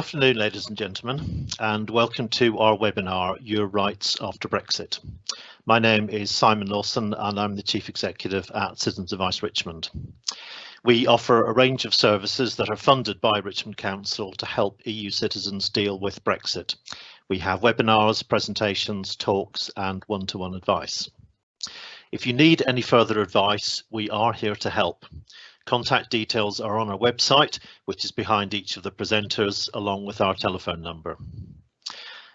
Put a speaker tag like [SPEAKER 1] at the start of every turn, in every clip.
[SPEAKER 1] Good afternoon, ladies and gentlemen, and welcome to our webinar, Your Rights After Brexit. My name is Simon Lawson and I'm the Chief Executive at Citizens Advice Richmond. We offer a range of services that are funded by Richmond Council to help EU citizens deal with Brexit. We have webinars, presentations, talks and one-to-one advice. If you need any further advice, we are here to help. Contact details are on our website, which is behind each of the presenters, along with our telephone number.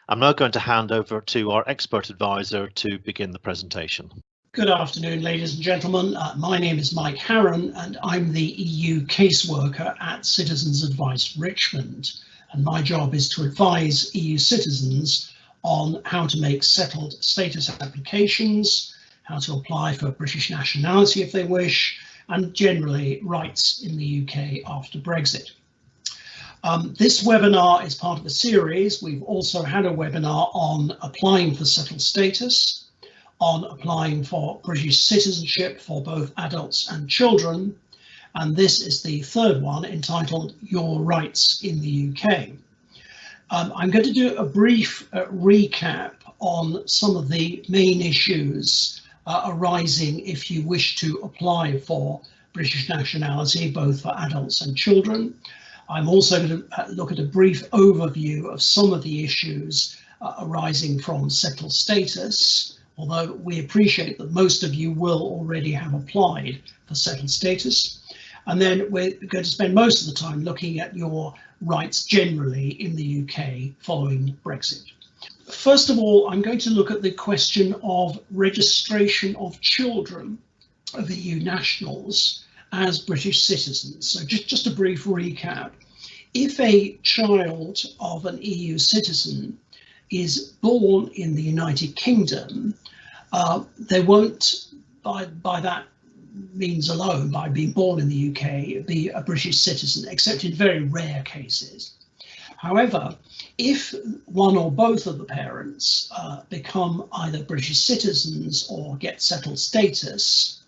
[SPEAKER 1] I'm now going to hand over to our expert advisor to begin the presentation.
[SPEAKER 2] Good afternoon, ladies and gentlemen. My name is Mike Harron and I'm the EU caseworker at Citizens Advice Richmond. And my job is to advise EU citizens on how to make settled status applications, how to apply for British nationality if they wish, and generally rights in the UK after Brexit. This webinar is part of a series. We've also had a webinar on applying for settled status, on applying for British citizenship for both adults and children, and this is the third one entitled Your Rights in the UK. I'm going to do a brief recap on some of the main issues arising if you wish to apply for British nationality, both for adults and children. I'm also going to look at a brief overview of some of the issues arising from settled status, although we appreciate that most of you will already have applied for settled status. And then we're going to spend most of the time looking at your rights generally in the UK following Brexit. First of all, I'm going to look at the question of registration of children of EU nationals as British citizens. So just a brief recap. If a child of an EU citizen is born in the United Kingdom, they won't, by that means alone, by being born in the UK, be a British citizen, except in very rare cases. However, if one or both of the parents become either British citizens or get settled status,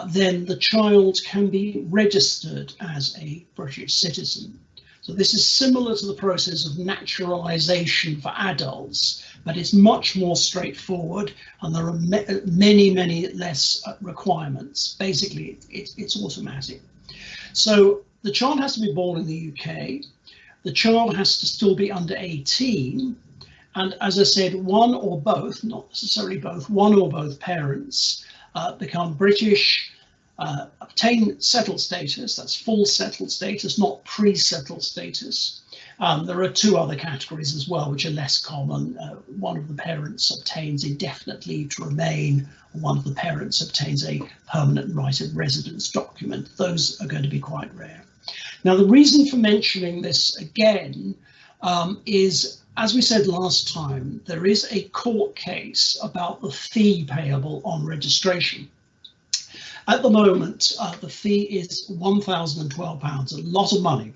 [SPEAKER 2] then the child can be registered as a British citizen. So this is similar to the process of naturalisation for adults, but it's much more straightforward and there are many less requirements. Basically, it's automatic. So the child has to be born in the UK. The child has to still be under 18, and as I said, one or both, not necessarily both, one or both parents become British, obtain settled status, that's full settled status, not pre-settled status. There are two other categories as well, which are less common. One of the parents obtains indefinite leave to remain, or one of the parents obtains a permanent right of residence document. Those are going to be quite rare. Now, the reason for mentioning this again is, as we said last time, there is a court case about the fee payable on registration. At the moment, the fee is £1,012, a lot of money,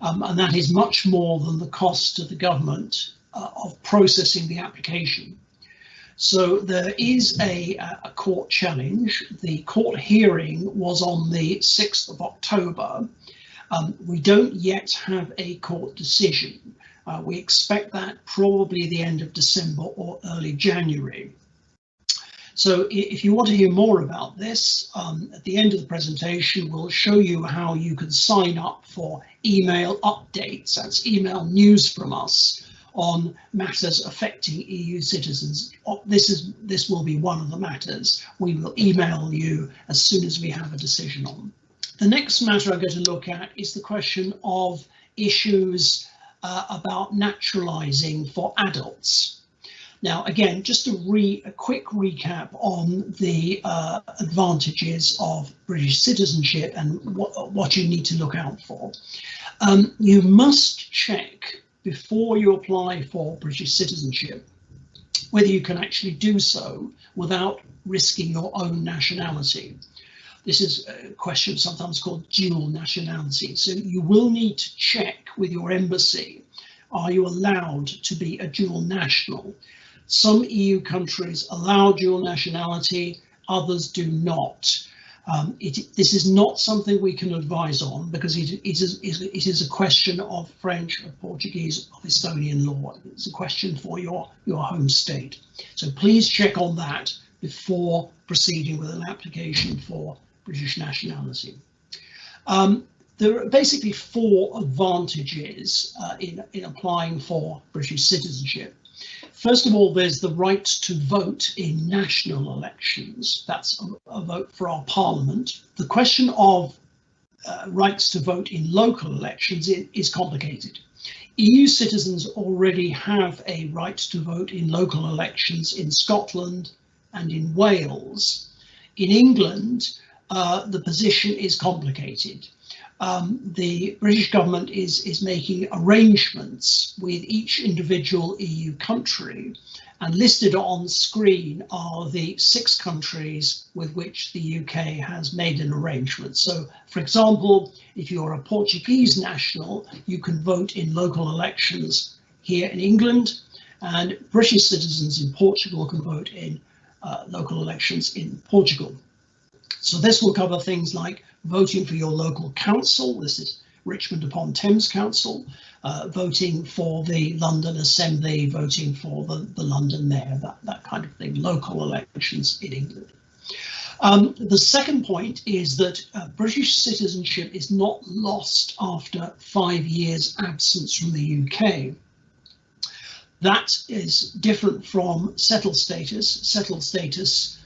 [SPEAKER 2] and that is much more than the cost to the government of processing the application. So there is a court challenge. The court hearing was on the 6th of October. We don't yet have a court decision. We expect that probably the end of December or early January. So if you want to hear more about this, at the end of the presentation, we'll show you how you can sign up for email updates. That's email news from us on matters affecting EU citizens. This will be one of the matters we will email you as soon as we have a decision on. The next matter I'm going to look at is the question of issues about naturalising for adults. Now, again, just a quick recap on the advantages of British citizenship and what you need to look out for. You must check before you apply for British citizenship whether you can actually do so without risking your own nationality. This is a question sometimes called dual nationality. So you will need to check with your embassy, are you allowed to be a dual national? Some EU countries allow dual nationality, others do not. This is not something we can advise on, because it is a question of French, of Portuguese, of Estonian law. It's a question for your home state. So please check on that before proceeding with an application for British nationality. There are basically 4 advantages in applying for British citizenship. First of all, there's the right to vote in national elections. That's a vote for our parliament. The question of rights to vote in local elections is complicated. EU citizens already have a right to vote in local elections in Scotland and in Wales. In England, the position is complicated. The British government is making arrangements with each individual EU country, and listed on screen are the 6 countries with which the UK has made an arrangement. So, for example, if you're a Portuguese national, you can vote in local elections here in England, and British citizens in Portugal can vote in local elections in Portugal. So this will cover things like voting for your local council. This is Richmond upon Thames Council, voting for the London Assembly, voting for the London Mayor, that kind of thing, local elections in England. The second point is that British citizenship is not lost after 5 years absence from the UK. That is different from settled status. Settled status,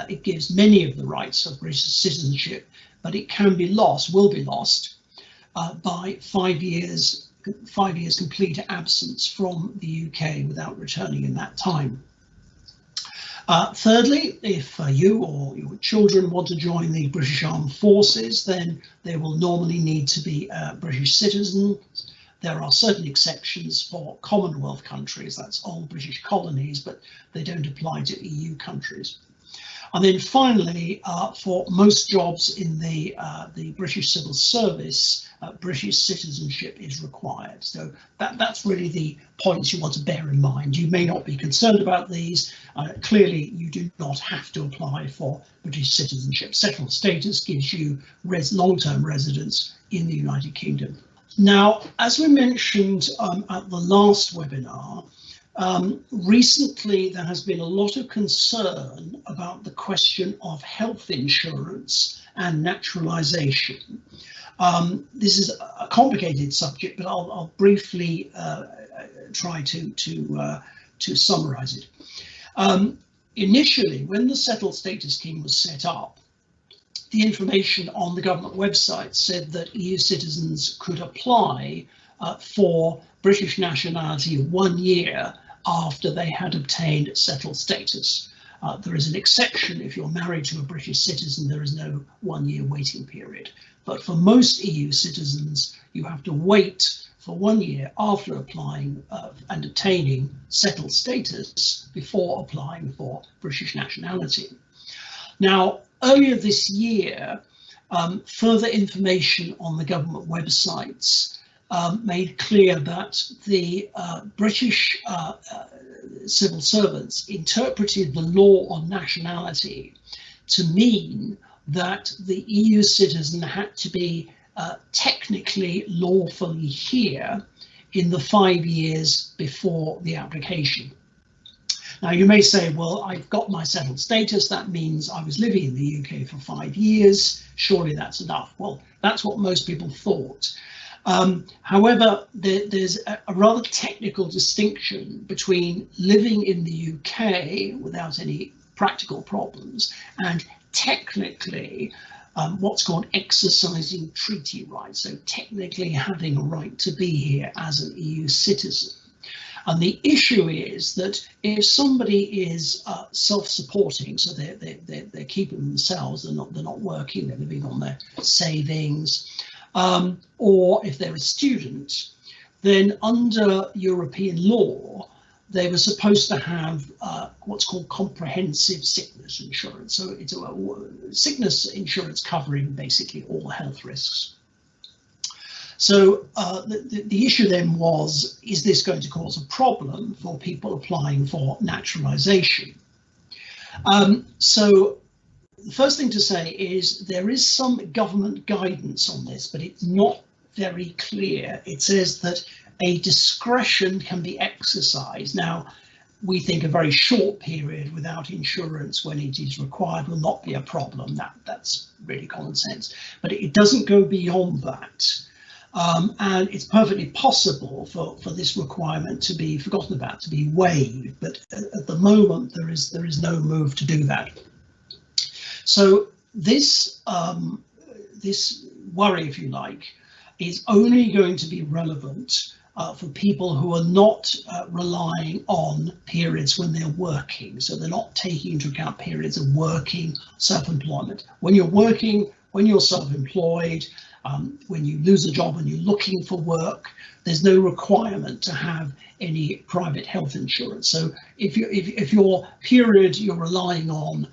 [SPEAKER 2] it gives many of the rights of British citizenship, but it can be lost, will be lost by 5 years complete absence from the UK without returning in that time. Thirdly, if you or your children want to join the British Armed Forces, then they will normally need to be British citizens. There are certain exceptions for Commonwealth countries, that's old British colonies, but they don't apply to EU countries. And then finally, for most jobs in the British civil service, British citizenship is required. So that's really the points you want to bear in mind. You may not be concerned about these. Clearly, you do not have to apply for British citizenship. Settled status gives you long-term residence in the United Kingdom. Now, as we mentioned at the last webinar, recently there has been a lot of concern about the question of health insurance and naturalisation. This is a complicated subject, but I'll briefly try to summarise it. Initially, when the settled status scheme was set up, the information on the government website said that EU citizens could apply for British nationality 1 year after they had obtained settled status. There is an exception. If you're married to a British citizen, there is no 1 year waiting period. But for most EU citizens, you have to wait for 1 year after applying and obtaining settled status before applying for British nationality. Now, earlier this year, further information on the government websites made clear that the British civil servants interpreted the law on nationality to mean that the EU citizen had to be technically lawfully here in the 5 years before the application. Now, you may say, well, I've got my settled status. That means I was living in the UK for 5 years. Surely that's enough. Well, that's what most people thought. However, there's a rather technical distinction between living in the UK without any practical problems and technically what's called exercising treaty rights. So technically having a right to be here as an EU citizen. And the issue is that if somebody is self-supporting, so they're keeping themselves, they're not working, they're living on their savings, or if they're a student, then under European law, they were supposed to have what's called comprehensive sickness insurance. So it's a sickness insurance covering basically all health risks. So the issue then was, is this going to cause a problem for people applying for naturalisation? So the first thing to say is there is some government guidance on this, but it's not very clear. It says that a discretion can be exercised. Now, we think a very short period without insurance when it is required will not be a problem. That's really common sense, but it doesn't go beyond that. And it's perfectly possible for this requirement to be forgotten about, to be waived, but at the moment there is no move to do that. So this this worry, if you like, is only going to be relevant for people who are not relying on periods when they're working. So they're not taking into account periods of working, self-employment. When you're working, when you're self-employed, when you lose a job and you're looking for work, there's no requirement to have any private health insurance. So if your period you're relying on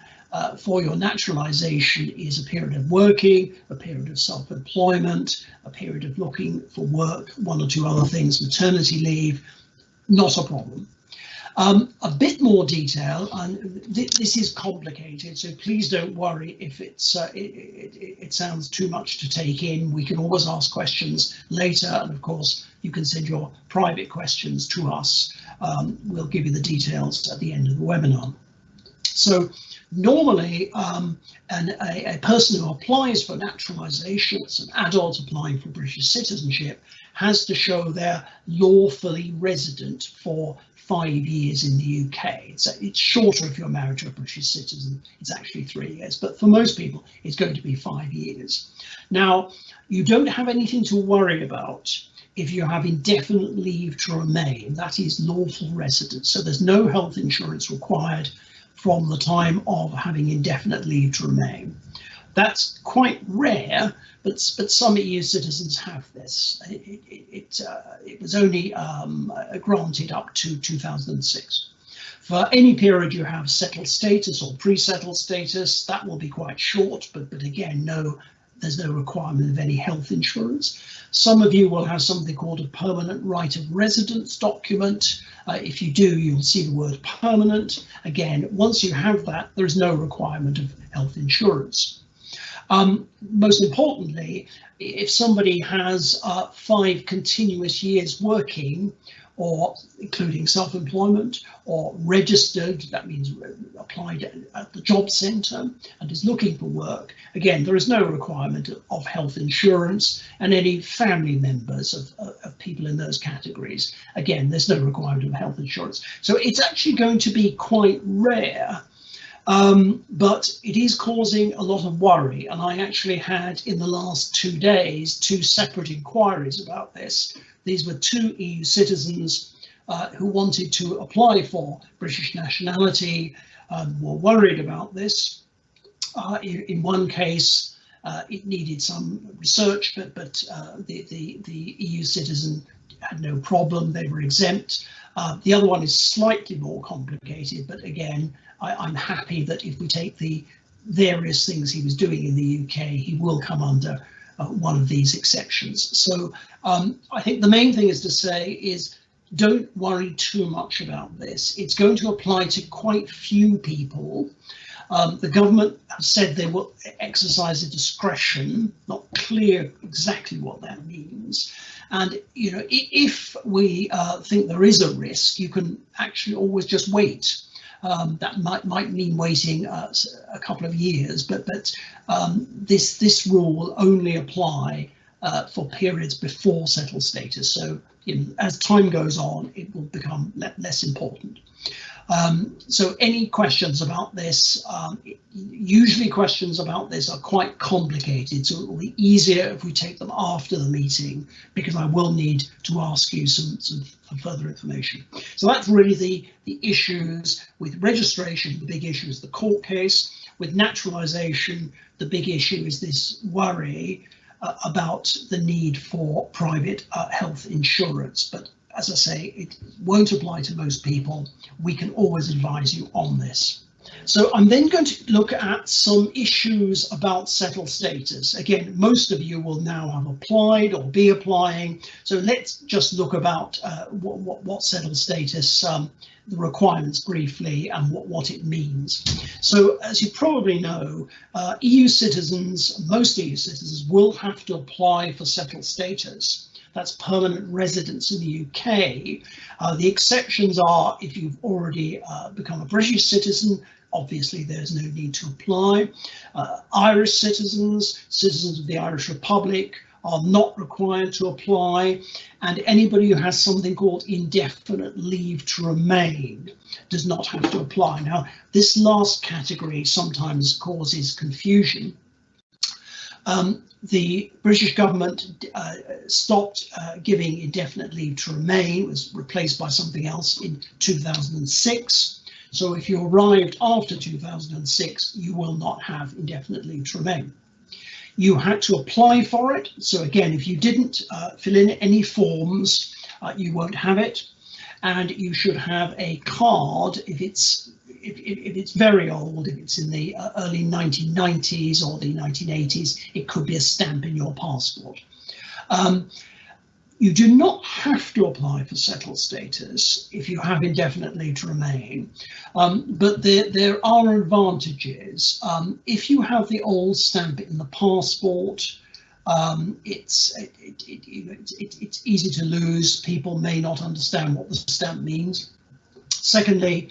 [SPEAKER 2] for your naturalisation is a period of working, a period of self-employment, a period of looking for work, one or two other things, maternity leave, not a problem. A bit more detail, and this is complicated, so please don't worry if it sounds too much to take in. We can always ask questions later, and of course you can send your private questions to us. We'll give you the details at the end of the webinar. So normally a person who applies for naturalisation, it's an adult applying for British citizenship, has to show they're lawfully resident for 5 years in the UK. It's shorter if you're married to a British citizen, it's actually 3 years, but for most people it's going to be 5 years. Now, you don't have anything to worry about if you have indefinite leave to remain, that is lawful residence, so there's no health insurance required from the time of having indefinite leave to remain. That's quite rare, but some EU citizens have this. It was only granted up to 2006. For any period you have settled status or pre-settled status, that will be quite short, but again, there's no requirement of any health insurance. Some of you will have something called a permanent right of residence document. If you do, you'll see the word permanent. Again, once you have that, there is no requirement of health insurance. Most importantly, if somebody has 5 continuous years working, or including self-employment, or registered, that means applied at the job centre and is looking for work, again, there is no requirement of health insurance, and any family members of people in those categories, again, there's no requirement of health insurance. So it's actually going to be quite rare, but it is causing a lot of worry, and I actually had in the last 2 days 2 separate inquiries about this. These were 2 EU citizens who wanted to apply for British nationality, were worried about this. In one case, it needed some research, but the EU citizen had no problem, they were exempt. The other one is slightly more complicated, but again, I'm happy that if we take the various things he was doing in the UK, he will come under one of these exceptions. So I think the main thing is to say is don't worry too much about this. It's going to apply to quite few people. The government have said they will exercise a discretion, not clear exactly what that means. And you know, if we think there is a risk, you can actually always just wait. That might mean waiting a couple of years, but this rule will only apply for periods before settled status. So as time goes on, it will become less important. So any questions about this? Usually questions about this are quite complicated, so it will be easier if we take them after the meeting, because I will need to ask you some further information. So that's really the issues with registration. The big issue is the court case. With naturalisation, the big issue is this worry about the need for private health insurance. But as I say, it won't apply to most people. We can always advise you on this. So I'm then going to look at some issues about settled status. Again, most of you will now have applied or be applying. So let's just look about what settled status, the requirements briefly, and what it means. So as you probably know, EU citizens, most EU citizens will have to apply for settled status. That's permanent residence in the UK. The exceptions are if you've already become a British citizen. Obviously, there's no need to apply. Irish citizens, citizens of the Irish Republic, are not required to apply, and anybody who has something called indefinite leave to remain does not have to apply. Now, this last category sometimes causes confusion. The British government stopped giving indefinite leave to remain. It was replaced by something else in 2006. So if you arrived after 2006, you will not have indefinite leave to remain. You had to apply for it. So again, if you didn't fill in any forms, you won't have it. And you should have a card if it's very old, if it's in the early 1990s or the 1980s, it could be a stamp in your passport. You do not have to apply for settled status if you have indefinite leave to remain, but there are advantages. If you have the old stamp in the passport, it's easy to lose. People may not understand what the stamp means. Secondly,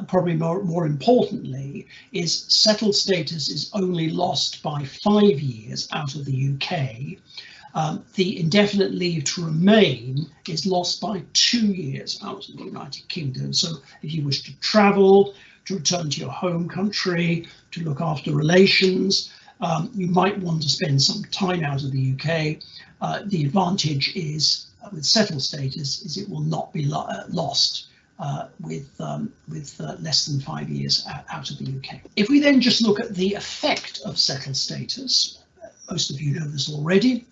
[SPEAKER 2] probably more importantly, is settled status is only lost by 5 years out of the UK. The indefinite leave to remain is lost by 2 years out of the United Kingdom. So if you wish to travel, to return to your home country, to look after relations, you might want to spend some time out of the UK. The advantage is with settled status is it will not be lost with less than 5 years out of the UK. If we then just look at the effect of settled status, most of you know this already.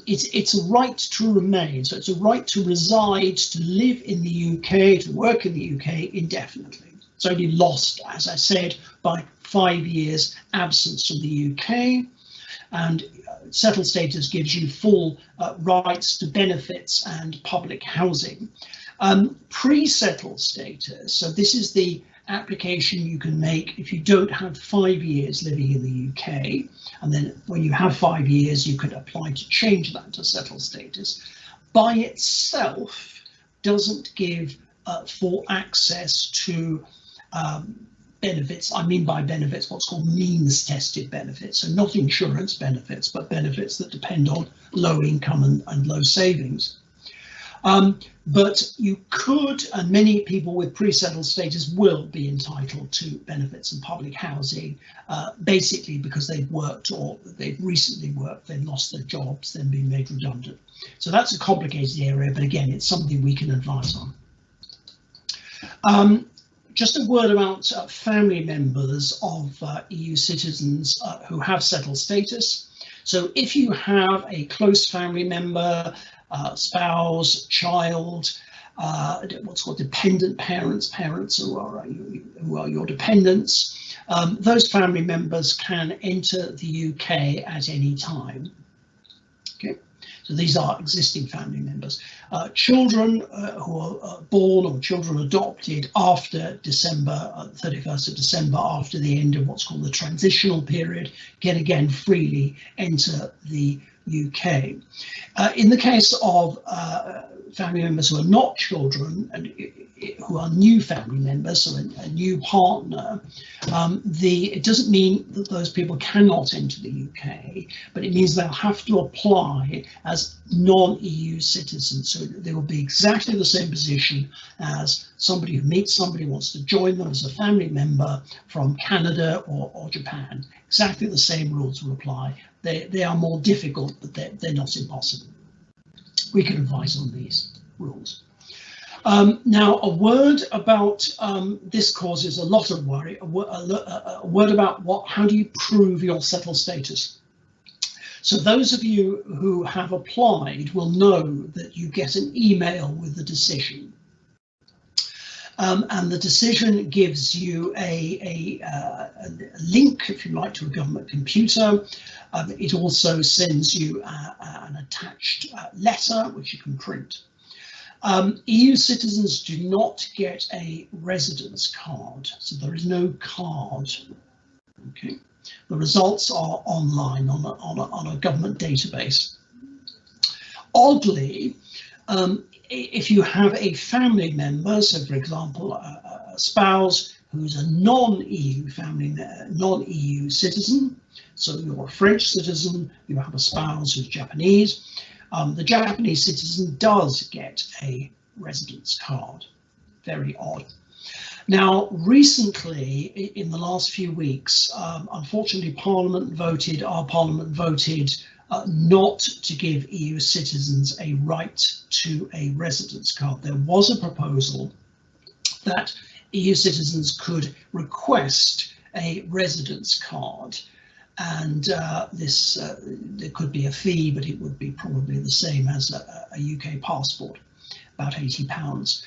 [SPEAKER 2] It's a right to remain, so it's a right to reside, to live in the UK, to work in the UK indefinitely. It's only lost, as I said, by 5 years absence from the UK, and settled status gives you full rights to benefits and public housing. Pre-settled status, so this is the application you can make if you don't have 5 years living in the UK, and then when you have 5 years you could apply to change that to settled status. By itself doesn't give full access to benefits. I mean by benefits what's called means tested benefits, so not insurance benefits but benefits that depend on low income and low savings. But you could, and many people with pre-settled status will be entitled to benefits and public housing, basically because they've worked or they've recently worked, they've lost their jobs, they've been made redundant. So that's a complicated area, but again, it's something we can advise on. Just a word about family members of EU citizens who have settled status. So if you have a close family member, spouse, child, what's called dependent parents, who are your dependents, those family members can enter the UK at any time. Okay, so these are existing family members. Children who are born or children adopted after December, 31st of December, after the end of what's called the transitional period, can again freely enter the UK. In the case of family members who are not children and who are new family members, so a new partner, it doesn't mean that those people cannot enter the UK, but it means they'll have to apply as non-EU citizens. So they will be exactly the same position as somebody who meets somebody who wants to join them as a family member from Canada or Japan. Exactly the same rules will apply. They are more difficult, but they're not impossible. We can advise on these rules. Now, a word about this causes a lot of worry. A word about how do you prove your settled status? So those of you who have applied will know that you get an email with the decision. And the decision gives you a link, if you like, to a government computer. It also sends you an attached letter, which you can print. EU citizens do not get a residence card, so there is no card. Okay, the results are online on a government database. Oddly, if you have a family member, so for example, a spouse who's a non-EU non-EU citizen, so you're a French citizen, you have a spouse who's Japanese, the Japanese citizen does get a residence card. Very odd. Now, recently, in the last few weeks, unfortunately, our Parliament voted not to give EU citizens a right to a residence card. There was a proposal that EU citizens could request a residence card, and there could be a fee, but it would be probably the same as a UK passport, about £80.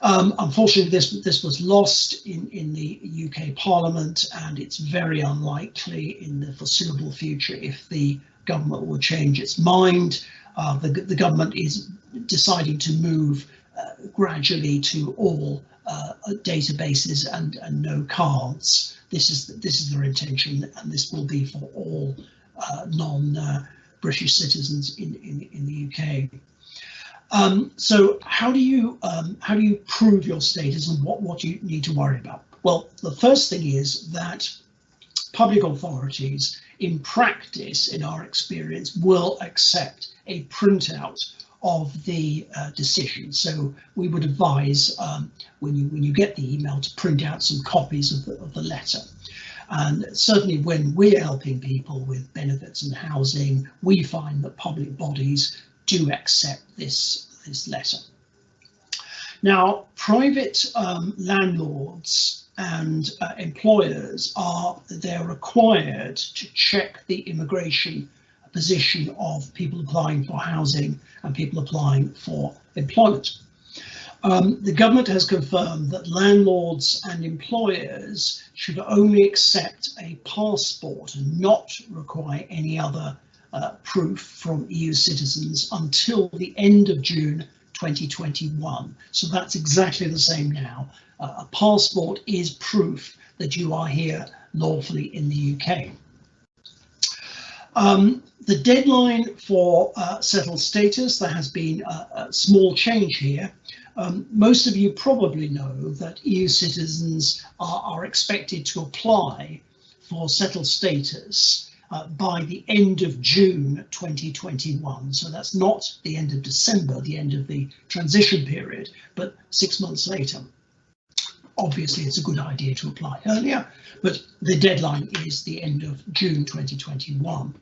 [SPEAKER 2] Unfortunately, this was lost in the UK Parliament, and it's very unlikely in the foreseeable future, if the government will change its mind. The government is deciding to move gradually to all databases and no cards. This is their intention, and this will be for all non-British citizens in the UK. So how do you prove your status, and what do you need to worry about? Well, the first thing is that public authorities, in practice, in our experience, will accept a printout of the decision. So we would advise when you get the email to print out some copies of the letter. And certainly when we're helping people with benefits and housing, we find that public bodies do accept this letter. Now, private landlords and employers they're required to check the immigration position of people applying for housing and people applying for employment. The government has confirmed that landlords and employers should only accept a passport and not require any other proof from EU citizens until the end of June 2021. So that's exactly the same now. A passport is proof that you are here lawfully in the UK. The deadline for settled status, there has been a small change here. Most of you probably know that EU citizens are expected to apply for settled status by the end of June 2021. So that's not the end of December, the end of the transition period, but 6 months later. Obviously, it's a good idea to apply earlier, but the deadline is the end of June 2021.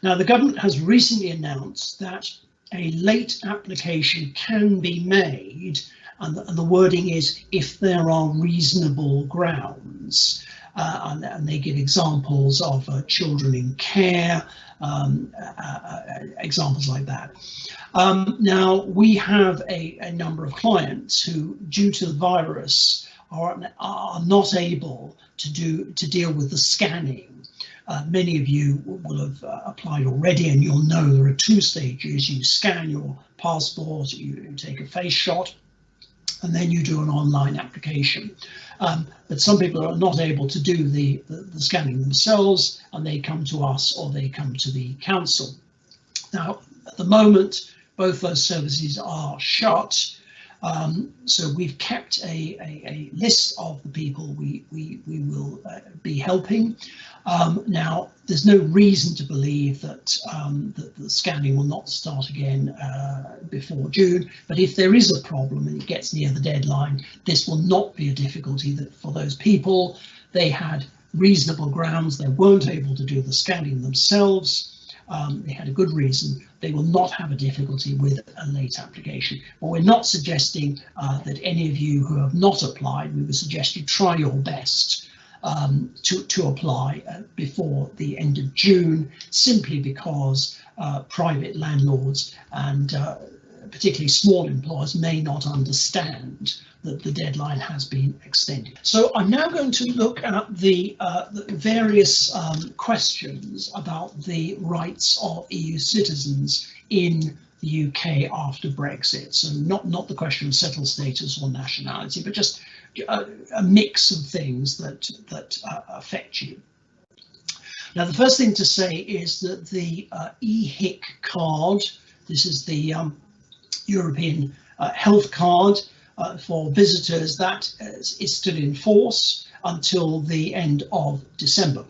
[SPEAKER 2] Now, the government has recently announced that a late application can be made, and the wording is if there are reasonable grounds. And they give examples of children in care, examples like that. Now, we have a number of clients who, due to the virus, are not able to deal with the scanning. Many of you will have applied already, and you'll know there are two stages. You scan your passport, you take a face shot, and then you do an online application. But some people are not able to do the scanning themselves, and they come to us or they come to the council. Now, at the moment, both those services are shut. So we've kept a list of the people we will be helping. Now, there's no reason to believe that the scanning will not start again before June, but if there is a problem and it gets near the deadline, this will not be a difficulty for those people. They had reasonable grounds, they weren't able to do the scanning themselves. They had a good reason. They will not have a difficulty with a late application. But we're not suggesting that any of you who have not applied, we would suggest you try your best to apply before the end of June, simply because private landlords and particularly small employers may not understand that the deadline has been extended. So I'm now going to look at the various questions about the rights of EU citizens in the UK after Brexit. So not the question of settled status or nationality, but just a mix of things that affect you. Now, the first thing to say is that the EHIC card, this is the European health card for visitors, that is still in force until the end of December.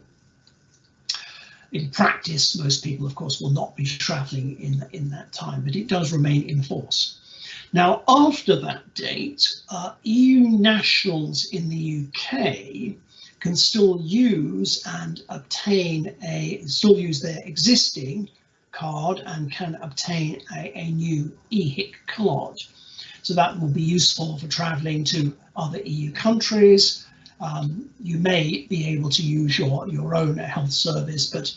[SPEAKER 2] In practice, most people, of course, will not be travelling in that time, but it does remain in force. Now, after that date, EU nationals in the UK can still use and obtain still use their existing card and can obtain a new EHIC card. So that will be useful for travelling to other EU countries. You may be able to use your own health service, but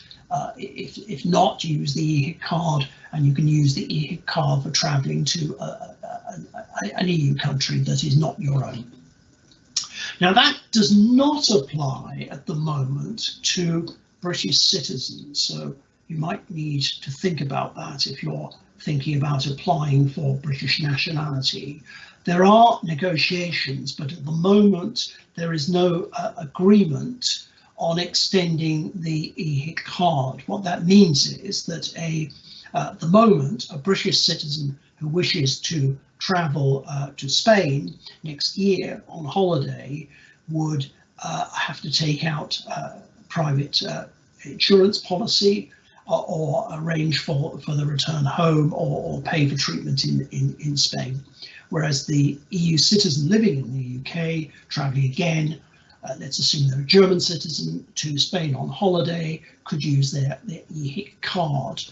[SPEAKER 2] if not, use the EHIC card, and you can use the EHIC card for travelling to an EU country that is not your own. Now, that does not apply at the moment to British citizens, so you might need to think about that if you're thinking about applying for British nationality. There are negotiations, but at the moment there is no agreement on extending the EHIC card. What that means is that at the moment, a British citizen who wishes to travel to Spain next year on holiday would have to take out private insurance policy or arrange for the return home or pay for treatment in Spain. Whereas the EU citizen living in the UK, travelling again, let's assume they're a German citizen to Spain on holiday, could use their EHIC card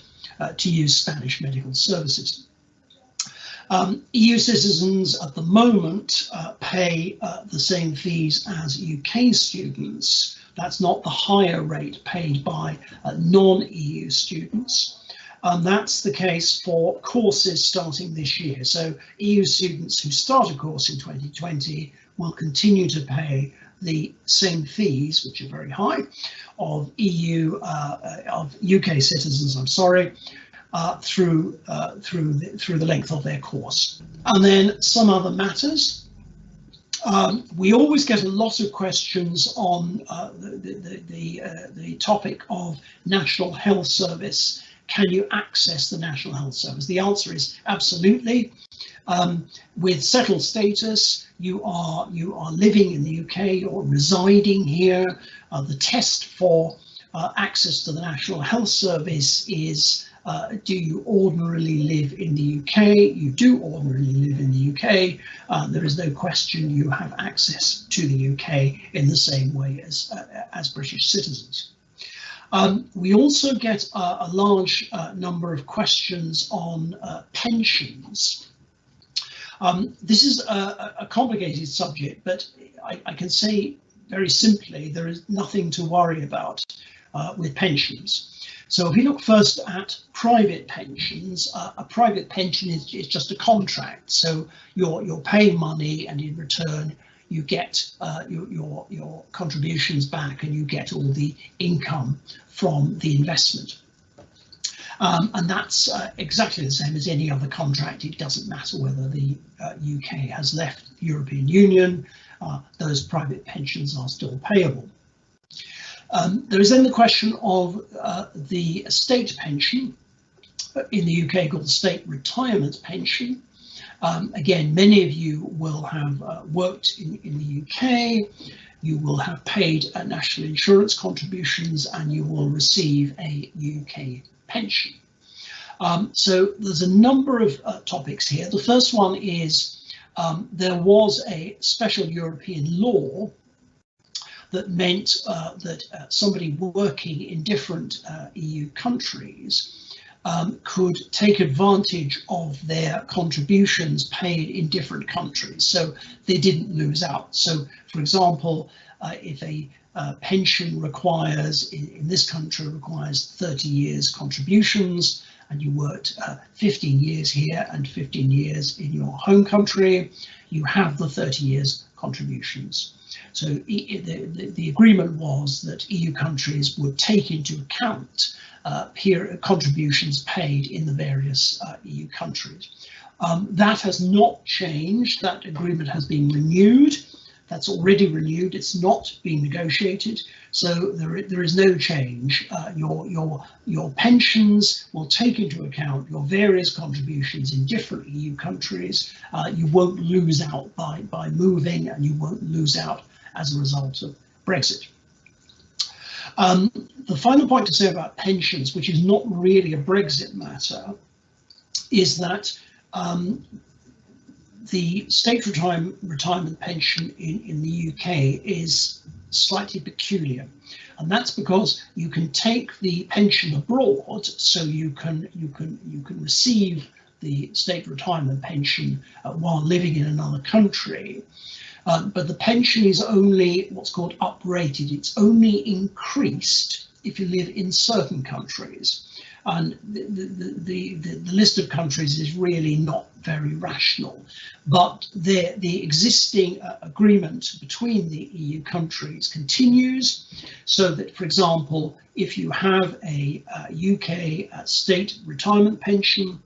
[SPEAKER 2] to use Spanish medical services. EU citizens at the moment pay the same fees as UK students. That's not the higher rate paid by non-EU students. That's the case for courses starting this year. So EU students who start a course in 2020 will continue to pay the same fees, which are very high, of UK citizens, I'm sorry, through the length of their course. And then some other matters. We always get a lot of questions on the topic of National Health Service. Can you access the National Health Service? The answer is absolutely. With settled status, you are living in the UK or residing here. The test for access to the National Health Service is, do you ordinarily live in the UK? You do ordinarily live in the UK. There is no question you have access to the UK in the same way as British citizens. We also get a large number of questions on pensions. This is a complicated subject, but I can say very simply there is nothing to worry about with pensions. So if you look first at private pensions, a private pension is just a contract. So you're paying money, and in return you get your contributions back, and you get all the income from the investment. And that's exactly the same as any other contract. It doesn't matter whether the UK has left the European Union, those private pensions are still payable. There is then the question of the state pension, in the UK called the state retirement pension. Again, many of you will have worked in the UK, you will have paid national insurance contributions, and you will receive a UK pension. So there's a number of topics here. The first one is there was a special European law that meant that somebody working in different EU countries could take advantage of their contributions paid in different countries, so they didn't lose out. So, for example, if a pension requires, in this country, requires 30 years contributions, and you worked 15 years here and 15 years in your home country, you have the 30 years contributions. So the agreement was that EU countries would take into account contributions paid in the various EU countries. That has not changed. That agreement has been renewed. That's already renewed. It's not being negotiated. So there is no change. Your pensions will take into account your various contributions in different EU countries. You won't lose out by moving, and you won't lose out as a result of Brexit. The final point to say about pensions, which is not really a Brexit matter, is that the state retirement pension in the UK is slightly peculiar, and that's because you can take the pension abroad, so you can receive the state retirement pension while living in another country, but the pension is only what's called uprated. It's only increased if you live in certain countries. And the list of countries is really not very rational, but the existing agreement between the EU countries continues, so that, for example, if you have a UK state retirement pension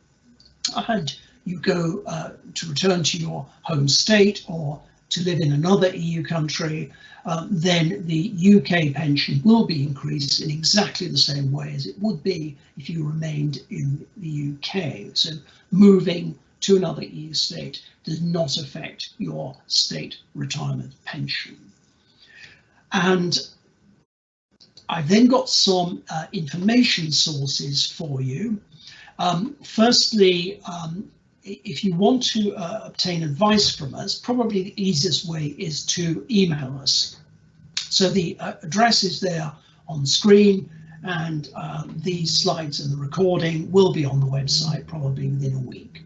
[SPEAKER 2] and you go to return to your home state or to live in another EU country, then the UK pension will be increased in exactly the same way as it would be if you remained in the UK. So moving to another EU state does not affect your state retirement pension. And I've then got some information sources for you. Firstly, if you want to obtain advice from us, probably the easiest way is to email us. So the address is there on the screen, and these slides and the recording will be on the website probably within a week.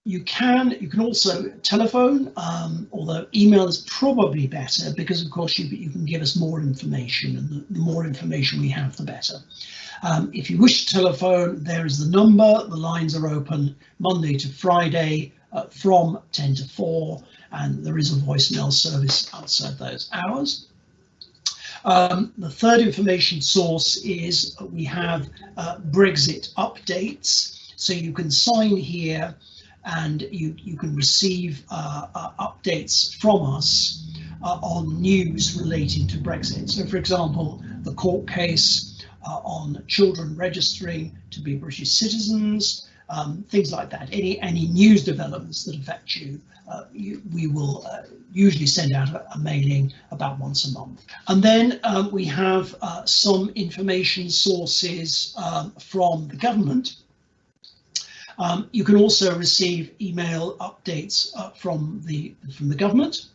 [SPEAKER 2] You can also telephone, although email is probably better, because of course you can give us more information, and the more information we have, the better. If you wish to telephone, there is the number. The lines are open Monday to Friday from 10 to 4, and there is a voicemail service outside those hours. The third information source is we have Brexit updates, so you can sign here and you can receive updates from us on news relating to Brexit. So, for example, the court case on children registering to be British citizens, things like that. Any news developments that affect you, we will usually send out a mailing about once a month. And then we have some information sources from the government. You can also receive email updates from the government.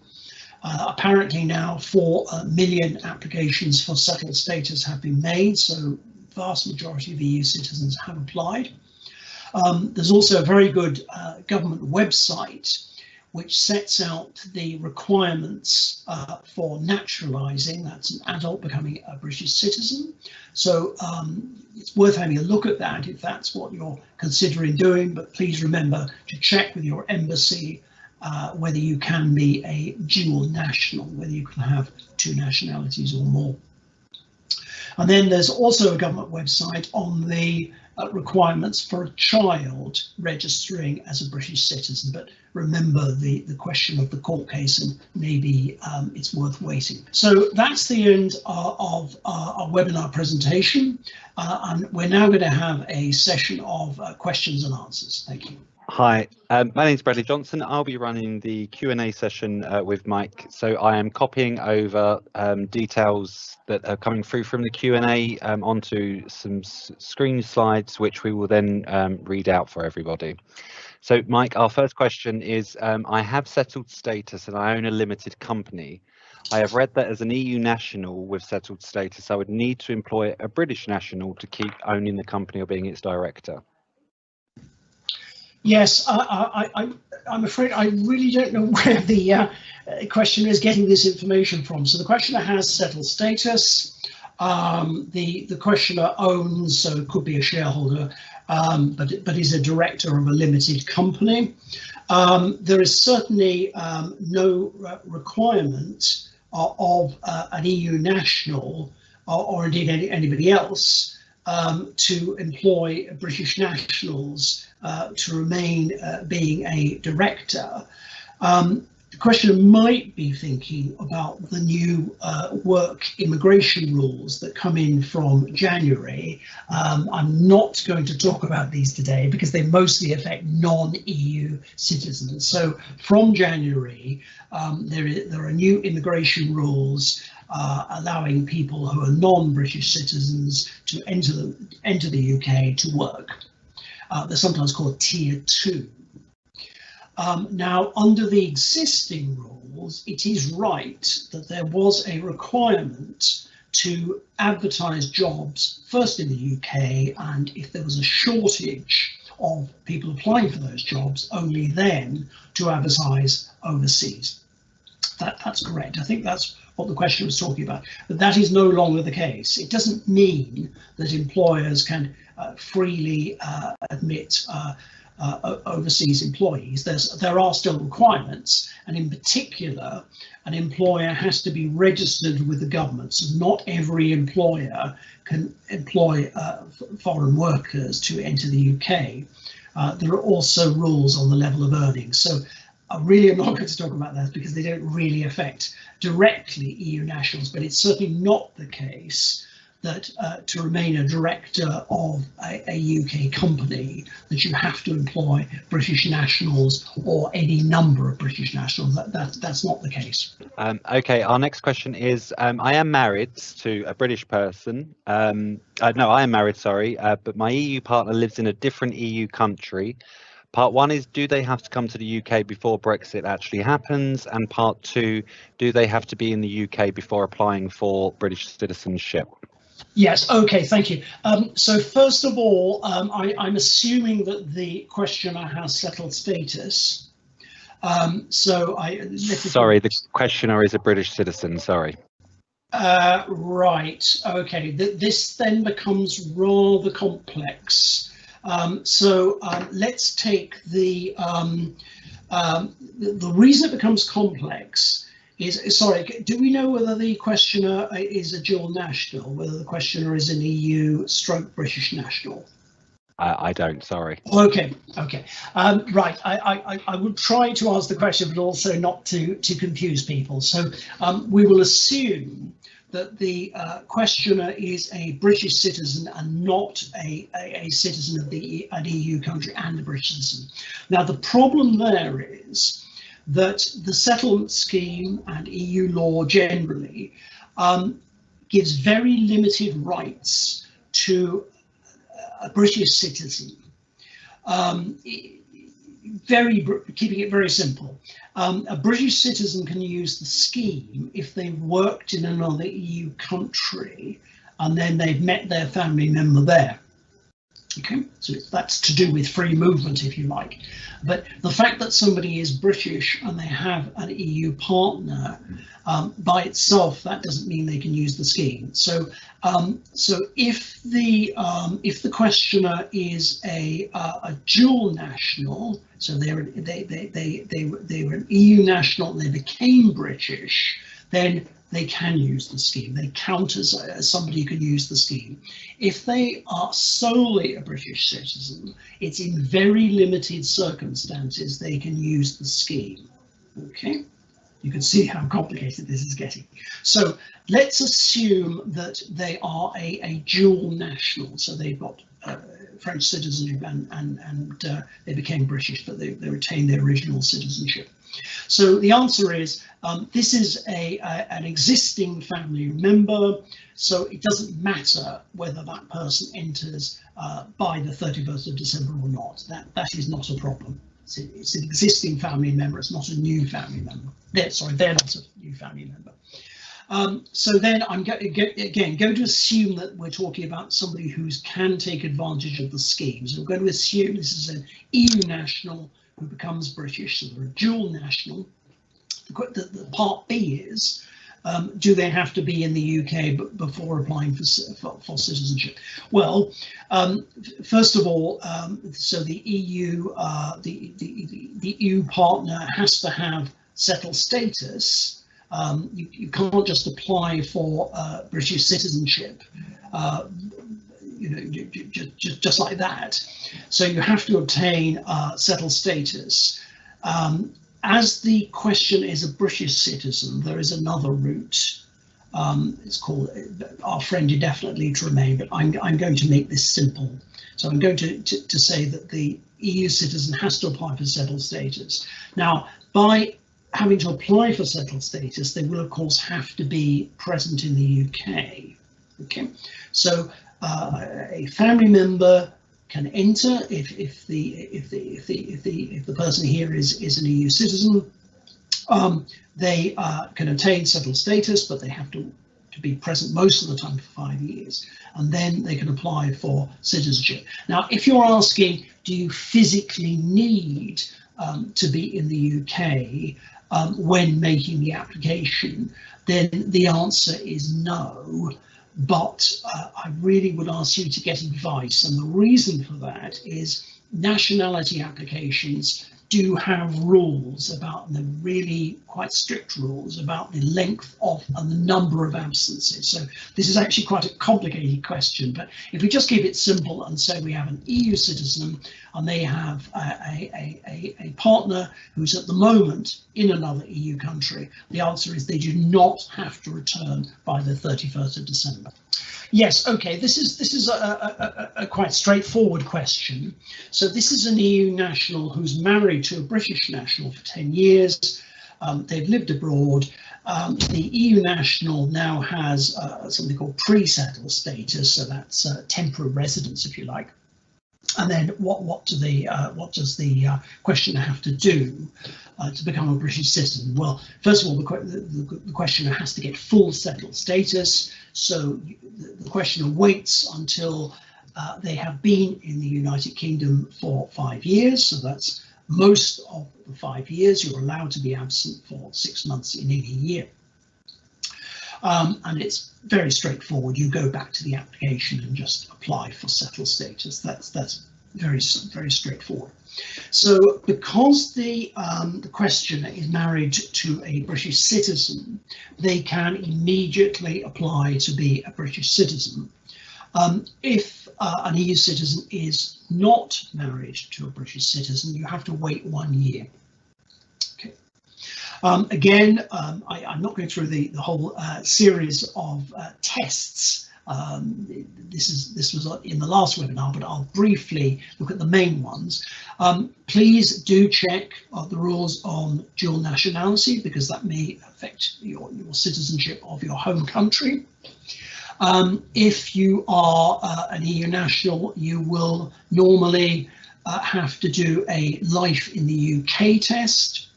[SPEAKER 2] Apparently now 4 million applications for settled status have been made, so vast majority of EU citizens have applied. There's also a very good government website which sets out the requirements for naturalising. That's an adult becoming a British citizen. So it's worth having a look at that if that's what you're considering doing, but please remember to check with your embassy whether you can be a dual national, whether you can have 2 nationalities or more. And then there's also a government website on the requirements for a child registering as a British citizen, but remember the question of the court case, and maybe it's worth waiting. So that's the end of our webinar presentation, and we're now going to have a session of questions and answers. Thank you.
[SPEAKER 3] Hi, my name is Bradley Johnson. I'll be running the Q&A session with Mike. So I am copying over details that are coming through from the Q&A onto some screen slides, which we will then read out for everybody. So Mike, our first question is, I have settled status and I own a limited company. I have read that as an EU national with settled status, I would need to employ a British national to keep owning the company or being its director.
[SPEAKER 2] Yes, I'm afraid I really don't know where the questioner is getting this information from. So the questioner has settled status. The questioner owns, so it could be a shareholder, but is a director of a limited company. There is certainly no requirement of an EU national or indeed anybody else to employ British nationals to remain being a director. The questioner might be thinking about the new work immigration rules that come in from January. I'm not going to talk about these today because they mostly affect non-EU citizens. So from January, there are new immigration rules allowing people who are non-British citizens to enter the UK to work. They're sometimes called Tier 2. Now, under the existing rules, it is right that there was a requirement to advertise jobs first in the UK, and if there was a shortage of people applying for those jobs, only then to advertise overseas. That's correct. I think that's what the question was talking about, but that is no longer the case. It doesn't mean that employers can freely admit overseas employees. There are still requirements, and in particular, an employer has to be registered with the government. So not every employer can employ foreign workers to enter the UK. There are also rules on the level of earnings. So I really am not going to talk about that because they don't really affect directly EU nationals, but it's certainly not the case that to remain a director of a UK company that you have to employ British nationals or any number of British nationals. That's not the case.
[SPEAKER 3] Okay, our next question is, I am married to a British person. No, I am married, sorry, but my EU partner lives in a different EU country. Part one is, do they have to come to the UK before Brexit actually happens? And part two, do they have to be in the UK before applying for British citizenship?
[SPEAKER 2] Yes, okay, thank you. So first of all, I'm assuming that the questioner has settled status. Sorry,
[SPEAKER 3] the questioner is a British citizen, sorry.
[SPEAKER 2] Right, okay, this then becomes rather complex. Let's take the reason it becomes complex is, sorry, do we know whether the questioner is a dual national, whether the questioner is an EU/British national?
[SPEAKER 3] I don't, sorry.
[SPEAKER 2] Okay, right, I would try to answer the question, but also not to confuse people. So we will assume that the questioner is a British citizen and not a citizen of an EU country and a British citizen. Now, the problem there is that the settlement scheme and EU law generally gives very limited rights to a British citizen. Keeping it very simple, a British citizen can use the scheme if they've worked in another EU country and then they've met their family member there. Okay, so that's to do with free movement, if you like. But the fact that somebody is British and they have an EU partner, by itself, that doesn't mean they can use the scheme. So, if the questioner is a dual national, so they were an EU national and they became British, then they can use the scheme. They count as somebody who can use the scheme. If they are solely a British citizen, it's in very limited circumstances they can use the scheme. Okay, you can see how complicated this is getting. So let's assume that they are a dual national. So they've got French citizenship and they became British, but they retained their original citizenship. So the answer is this is an existing family member, so it doesn't matter whether that person enters by the 31st of December or not. That is not a problem. It's an existing family member, it's not a new family member. They're not a new family member. So then I'm going to assume that we're talking about somebody who can take advantage of the scheme. So we're going to assume this is an EU national who becomes British, so they're a dual national. The part B is do they have to be in the UK before applying for citizenship? Well, first of all, so the EU, the EU partner has to have settled status. You can't just apply for British citizenship, you know, just like that. So you have to obtain settled status. As the question is a British citizen, there is another route. It's called our friend indefinitely to remain, but I'm going to make this simple. So I'm going to say that the EU citizen has to apply for settled status. Now, by having to apply for settled status, they will of course have to be present in the UK. Okay, so a family member can enter if the person here is an EU citizen. They can obtain settled status, but they have to be present most of the time for 5 years, and then they can apply for citizenship. Now, if you're asking, do you physically need to be in the UK when making the application, then the answer is no. But I really would ask you to get advice, and the reason for that is nationality applications do have rules about the really quite strict rules about the length of and the number of absences. So this is actually quite a complicated question, but if we just keep it simple and say we have an EU citizen and they have a partner who's at the moment in another EU country, the answer is they do not have to return by the 31st of December. Yes, okay, this is a quite straightforward question. So this is an EU national who's married to a British national for 10 years. They've lived abroad. The EU national now has something called pre-settled status, so that's temporary residence, if you like. And then what does the questioner have to do to become a British citizen? Well, first of all, the questioner has to get full settled status. So the questioner waits until they have been in the United Kingdom for 5 years. So that's most of the 5 years. You're allowed to be absent for 6 months in any year. And it's very straightforward. You go back to the application and just apply for settled status. That's very straightforward. So because the questioner is married to a British citizen, they can immediately apply to be a British citizen. If an EU citizen is not married to a British citizen, you have to wait 1 year. Okay. Again, I'm not going through the whole series of tests. This was in the last webinar, but I'll briefly look at the main ones. Please do check the rules on dual nationality, because that may affect your citizenship of your home country. If you are an EU national, you will normally have to do a life in the UK test.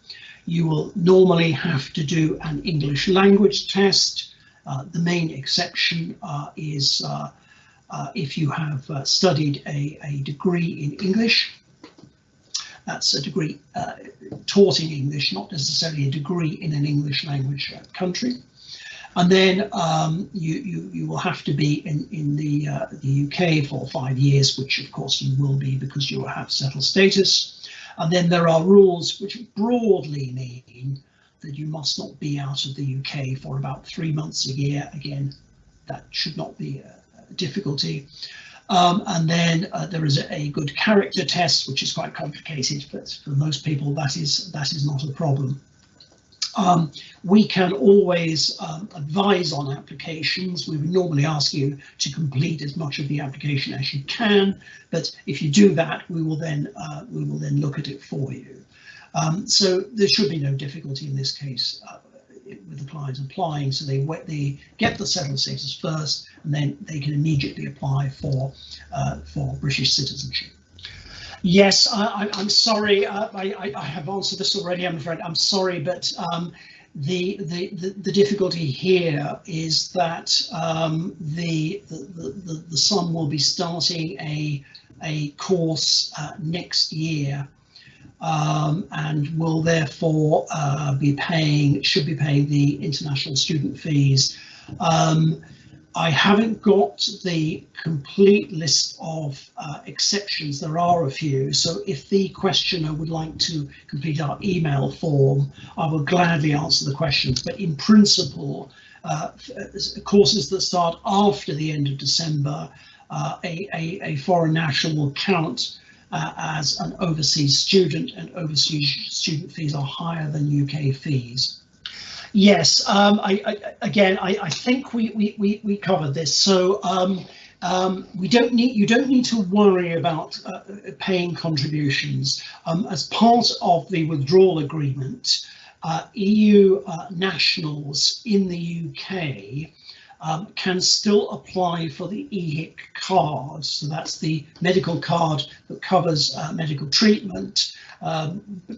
[SPEAKER 2] You will normally have to do an English language test. The main exception is if you have studied a degree in English. That's a degree taught in English, not necessarily a degree in an English language country. And then you will have to be in the UK for 5 years, which of course you will be because you will have settled status. And then there are rules which broadly mean that you must not be out of the UK for about 3 months a year. Again, that should not be a difficulty. And then there is a good character test, which is quite complicated, but for most people that is not a problem. We can always advise on applications. We would normally ask you to complete as much of the application as you can, but if you do that, we will then look at it for you. So there should be no difficulty in this case with the client applying. So they get the settled status first, and then they can immediately apply for British citizenship. Yes, I'm sorry. I have answered this already. I'm afraid. I'm sorry, but the difficulty here is that the son will be starting a course next year. and will therefore should be paying the international student fees. I haven't got the complete list of exceptions. There are a few, so if the questioner would like to complete our email form, I will gladly answer the questions. But in principle, courses that start after the end of December, a foreign national will count as an overseas student, and overseas student fees are higher than UK fees. Yes, I think we covered this. So you don't need to worry about paying contributions. As part of the withdrawal agreement, EU nationals in the UK can still apply for the EHIC card. So that's the medical card that covers medical treatment,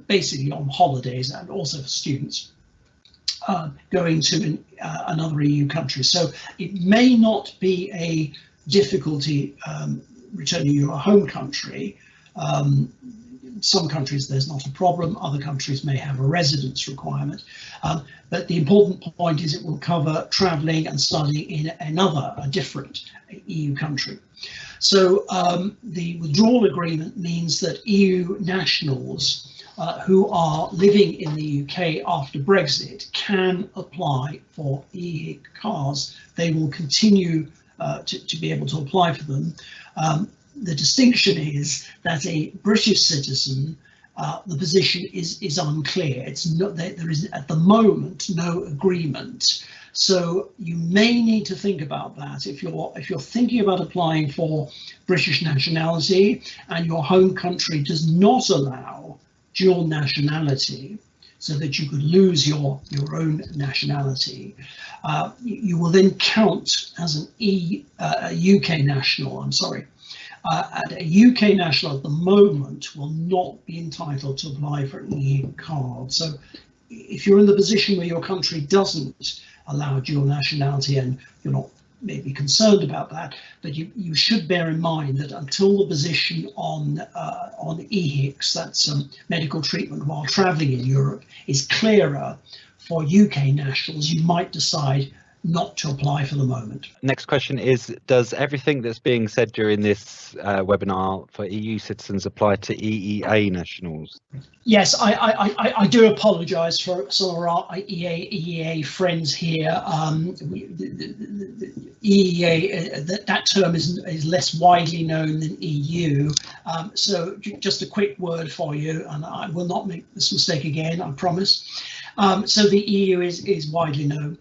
[SPEAKER 2] basically on holidays, and also for students going to another EU country. So it may not be a difficulty returning to your home country. Some countries there's not a problem, other countries may have a residence requirement, but the important point is it will cover travelling and studying in a different EU country. So the withdrawal agreement means that EU nationals who are living in the UK after Brexit can apply for EHIC cards. They will continue to be able to apply for them. The distinction is that a British citizen, the position is unclear. It's not, there is at the moment no agreement. So you may need to think about that if you're thinking about applying for British nationality and your home country does not allow dual nationality, so that you could lose your own nationality. You will then count as a UK national. I'm sorry. And a UK national at the moment will not be entitled to apply for an EHIC card. So if you're in the position where your country doesn't allow dual nationality and you're not maybe concerned about that, but you should bear in mind that until the position on EHICs, that's medical treatment while travelling in Europe, is clearer for UK nationals, you might decide not to apply for the moment.
[SPEAKER 3] Next question is, does everything that's being said during this webinar for EU citizens apply to EEA nationals?
[SPEAKER 2] Yes, I do apologise for some of our EEA friends here. EEA, that term is less widely known than EU. So just a quick word for you, and I will not make this mistake again, I promise. So the EU is widely known.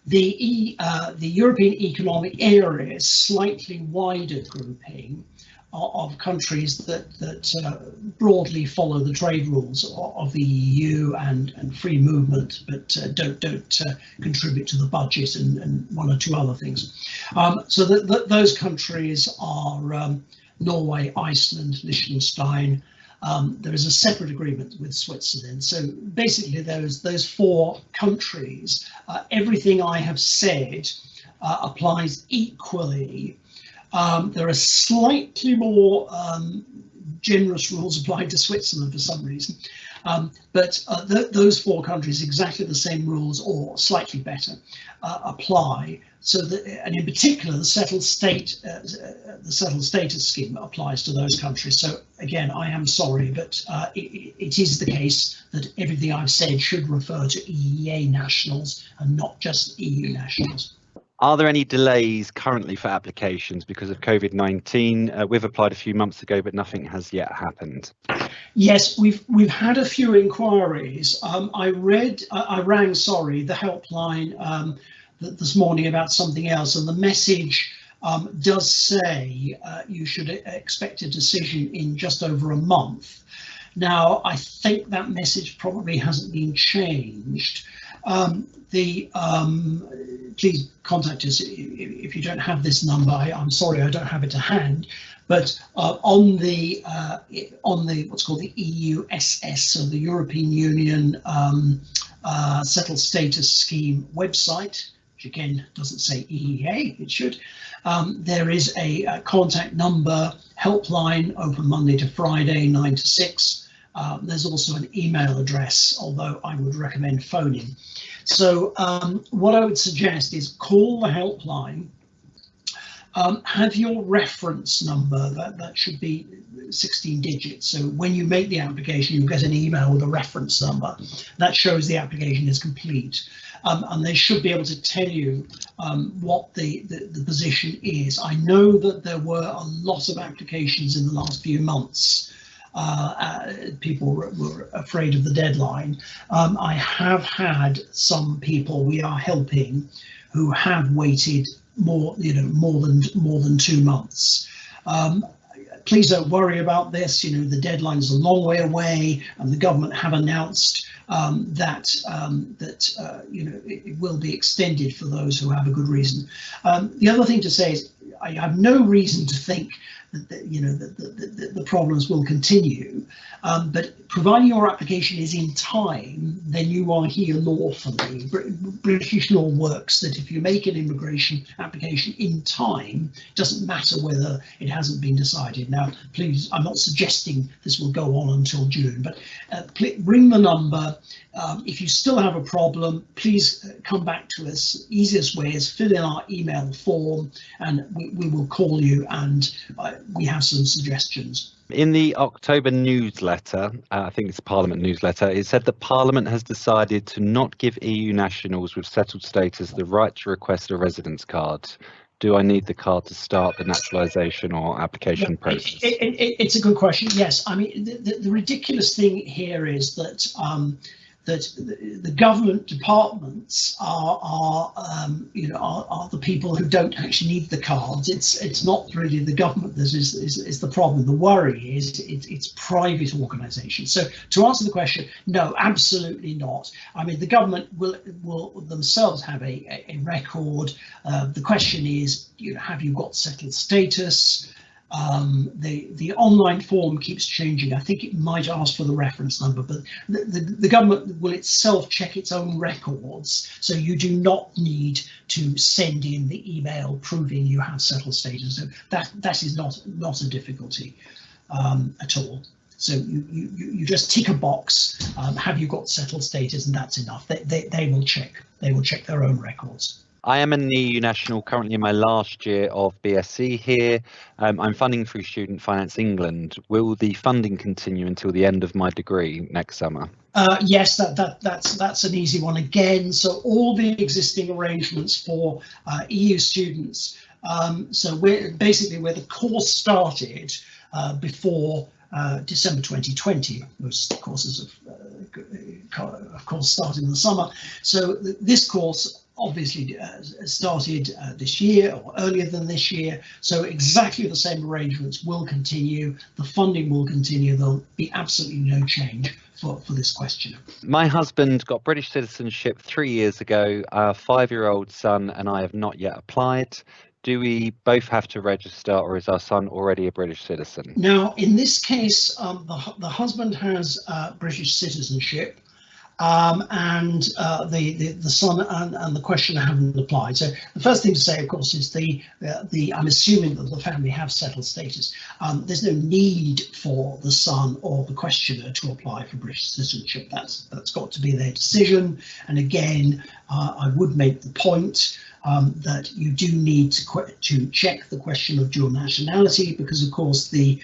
[SPEAKER 2] The European Economic Area is slightly wider grouping of countries that broadly follow the trade rules of the EU and free movement, but don't contribute to the budget and one or two other things. So those countries are Norway, Iceland, Liechtenstein. There is a separate agreement with Switzerland. So basically those four countries, everything I have said applies equally. There are slightly more generous rules applied to Switzerland for some reason, but those four countries, exactly the same rules or slightly better, apply. So that, and in particular, the settled status scheme applies to those countries. So again, I am sorry, but it is the case that everything I've said should refer to EEA nationals and not just EU nationals.
[SPEAKER 3] Are there any delays currently for applications because of COVID-19? We've applied a few months ago, but nothing has yet happened.
[SPEAKER 2] Yes, we've had a few inquiries. I rang the helpline this morning about something else, and the message does say you should expect a decision in just over a month. Now, I think that message probably hasn't been changed. Please contact us if you don't have this number. I'm sorry, I don't have it to hand. But on the what's called the EUSS, so the European Union Settled Status Scheme website, which again doesn't say EEA, it should. There is a contact number, helpline, open Monday to Friday, 9 to 6. There's also an email address, although I would recommend phoning. So what I would suggest is call the helpline. Have your reference number, that should be 16 digits. So when you make the application, you'll get an email with a reference number that shows the application is complete. And they should be able to tell you what the position is. I know that there were a lot of applications in the last few months. People were afraid of the deadline. I have had some people we are helping who have waited more than 2 months. Please don't worry about this. The deadline is a long way away, and the government have announced that it will be extended for those who have a good reason. The other thing to say is I have no reason to think that the problems will continue, but providing your application is in time, then you are here lawfully. British law works that if you make an immigration application in time, it doesn't matter whether it hasn't been decided. Now, please, I'm not suggesting this will go on until June, but ring the number. If you still have a problem, please come back to us. Easiest way is fill in our email form, and we will call you, and we have some suggestions.
[SPEAKER 3] In the October newsletter, I think it's Parliament newsletter, it said that Parliament has decided to not give EU nationals with settled status the right to request a residence card. Do I need the card to start the naturalisation or application process?
[SPEAKER 2] It's a good question. Yes, I mean the ridiculous thing here is that the government departments are the people who don't actually need the cards. It's not really the government that is the problem. The worry is it's private organisations. So to answer the question, no, absolutely not. I mean, the government will themselves have a record. The question is, have you got settled status? The online form keeps changing. I think it might ask for the reference number, but the government will itself check its own records, so you do not need to send in the email proving you have settled status. So that is not a difficulty at all. So you just tick a box. Have you got settled status, and that's enough. They will check. They will check their own records.
[SPEAKER 3] I am an EU national, currently in my last year of BSc here. I'm funding through Student Finance England. Will the funding continue until the end of my degree next summer?
[SPEAKER 2] Yes, that's an easy one again. So all the existing arrangements for EU students. So where the course started before December 2020. Those courses of course start in the summer. So this course obviously started this year or earlier than this year, so exactly the same arrangements will continue. The funding will continue. There'll be absolutely no change for this question.
[SPEAKER 3] My husband got British citizenship 3 years ago. Our 5-year-old son and I have not yet applied. Do we both have to register, or is our son already a British citizen?
[SPEAKER 2] Now, in this case, the husband has British citizenship. And the son and the questioner haven't applied. So the first thing to say, of course, is I'm assuming that the family have settled status. There's no need for the son or the questioner to apply for British citizenship. That's got to be their decision. And again, I would make the point that you do need to check the question of dual nationality, because of course the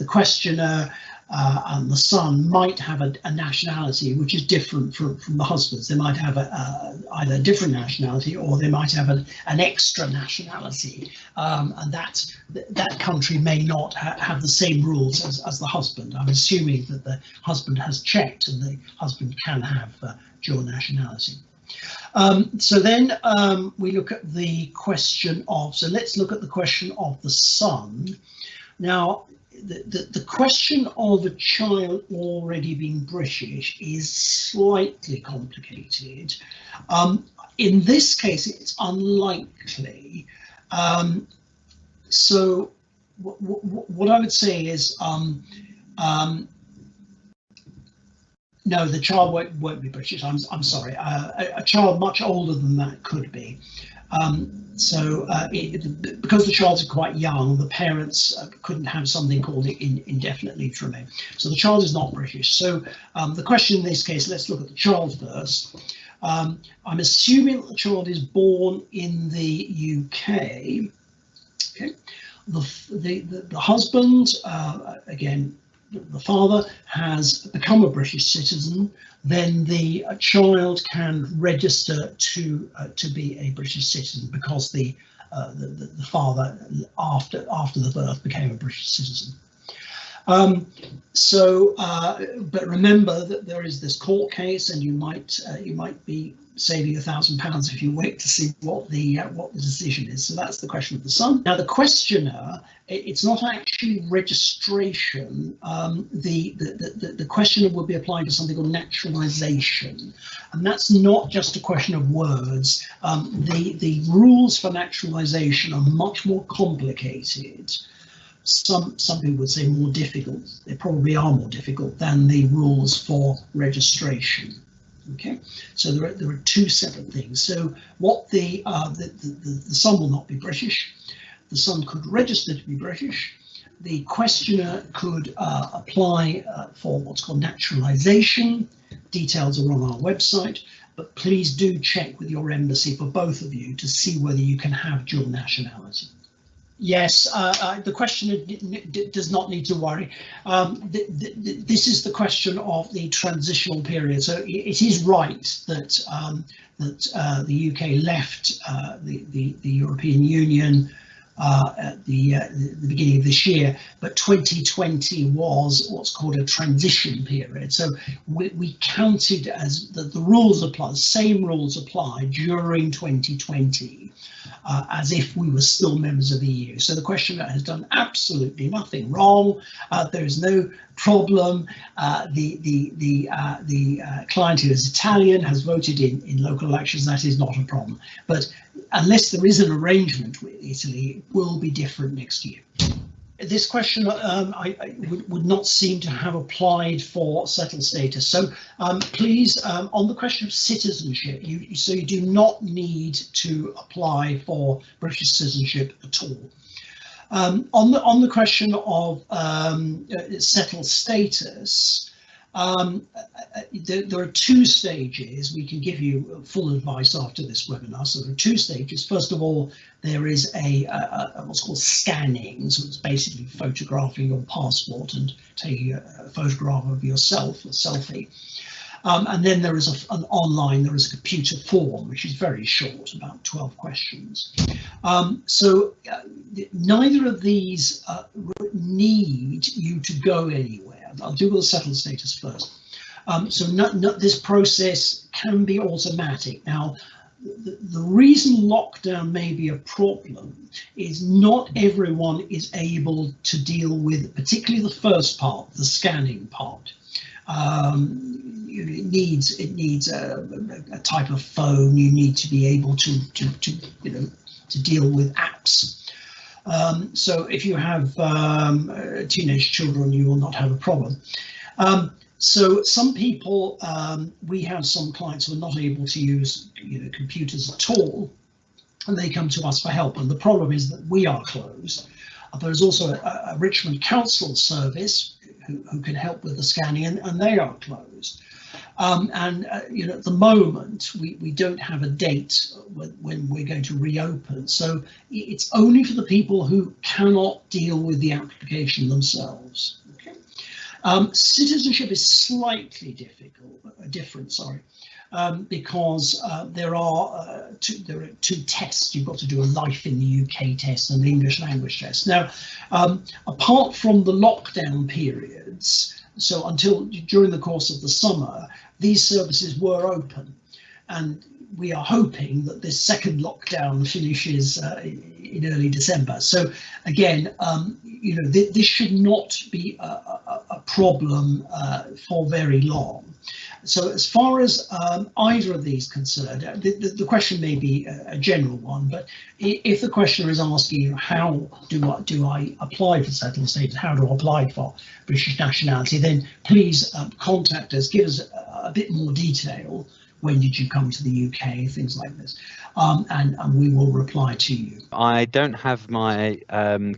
[SPEAKER 2] questioner and the son might have a nationality which is different from the husband's. They might have either a different nationality, or they might have an extra nationality, and that country may not have the same rules as the husband. I'm assuming that the husband has checked and the husband can have dual nationality. So then we look at the question of, so let's look at the question of the son. Now, the question of a child already being British is slightly complicated. In this case, it's unlikely. So what I would say is, no, the child won't be British. I'm sorry. A child much older than that could be. So because the child is quite young, the parents couldn't have something called indefinite leave to remain. So the child is not British. So the question in this case, let's look at the child first. I'm assuming that the child is born in the UK. Okay. The husband, again, the father has become a British citizen. Then the child can register to be a British citizen because the father after the birth became a British citizen. But remember that there is this court case, and you might be saving £1,000 if you wait to see what the decision is. So that's the question of the son. Now the questioner, it's not actually registration. The questioner will be applying to something called naturalisation, and that's not just a question of words. The rules for naturalisation are much more complicated. Some people would say more difficult. They probably are more difficult than the rules for registration. Okay, so there are two separate things. So what the son will not be British. The son could register to be British. The questioner could apply for what's called naturalisation. Details are on our website, but please do check with your embassy for both of you to see whether you can have dual nationality. Yes, the questioner does not need to worry. This is the question of the transitional period. So it is right that the UK left the European Union at the beginning of this year, but 2020 was what's called a transition period. So we counted as the rules apply, same rules apply during 2020. As if we were still members of the EU. So the questioner has done absolutely nothing wrong. There is no problem. The client who is Italian has voted in local elections. That is not a problem. But unless there is an arrangement with Italy, it will be different next year. This question I would not seem to have applied for settled status. So please, on the question of citizenship, you do not need to apply for British citizenship at all. On the question of settled status, there are two stages. We can give you full advice after this webinar. So there are two stages. First of all, there is a what's called scanning. So it's basically photographing your passport and taking a photograph of yourself, a selfie. And then there is an online, there is a computer form, which is very short, about 12 questions. Neither of these need you to go anywhere. I'll do the settled status first. This process can be automatic. Now, the reason lockdown may be a problem is not everyone is able to deal with, particularly the first part, the scanning part. It needs a type of phone. You need to be able to deal with apps. So if you have teenage children, you will not have a problem. So some people, we have some clients who are not able to use computers at all, and they come to us for help. And the problem is that we are closed. There's also a Richmond Council service who can help with the scanning, and they are closed. At the moment we don't have a date when we're going to reopen, so it's only for the people who cannot deal with the application themselves. Okay. Citizenship is slightly different, because there are two tests. You've got to do a life in the UK test and an English language test. Now, apart from the lockdown periods, so until during the course of the summer, these services were open, and we are hoping that this second lockdown finishes in early December. So again, this should not be a problem for very long. So as far as either of these concerned, the question may be a general one, but if the questioner is asking you, how do I apply for settled status, how do I apply for British nationality, then please contact us, give us a bit more detail. when did you come to the UK, things like this, and we will reply to you.
[SPEAKER 3] I don't have my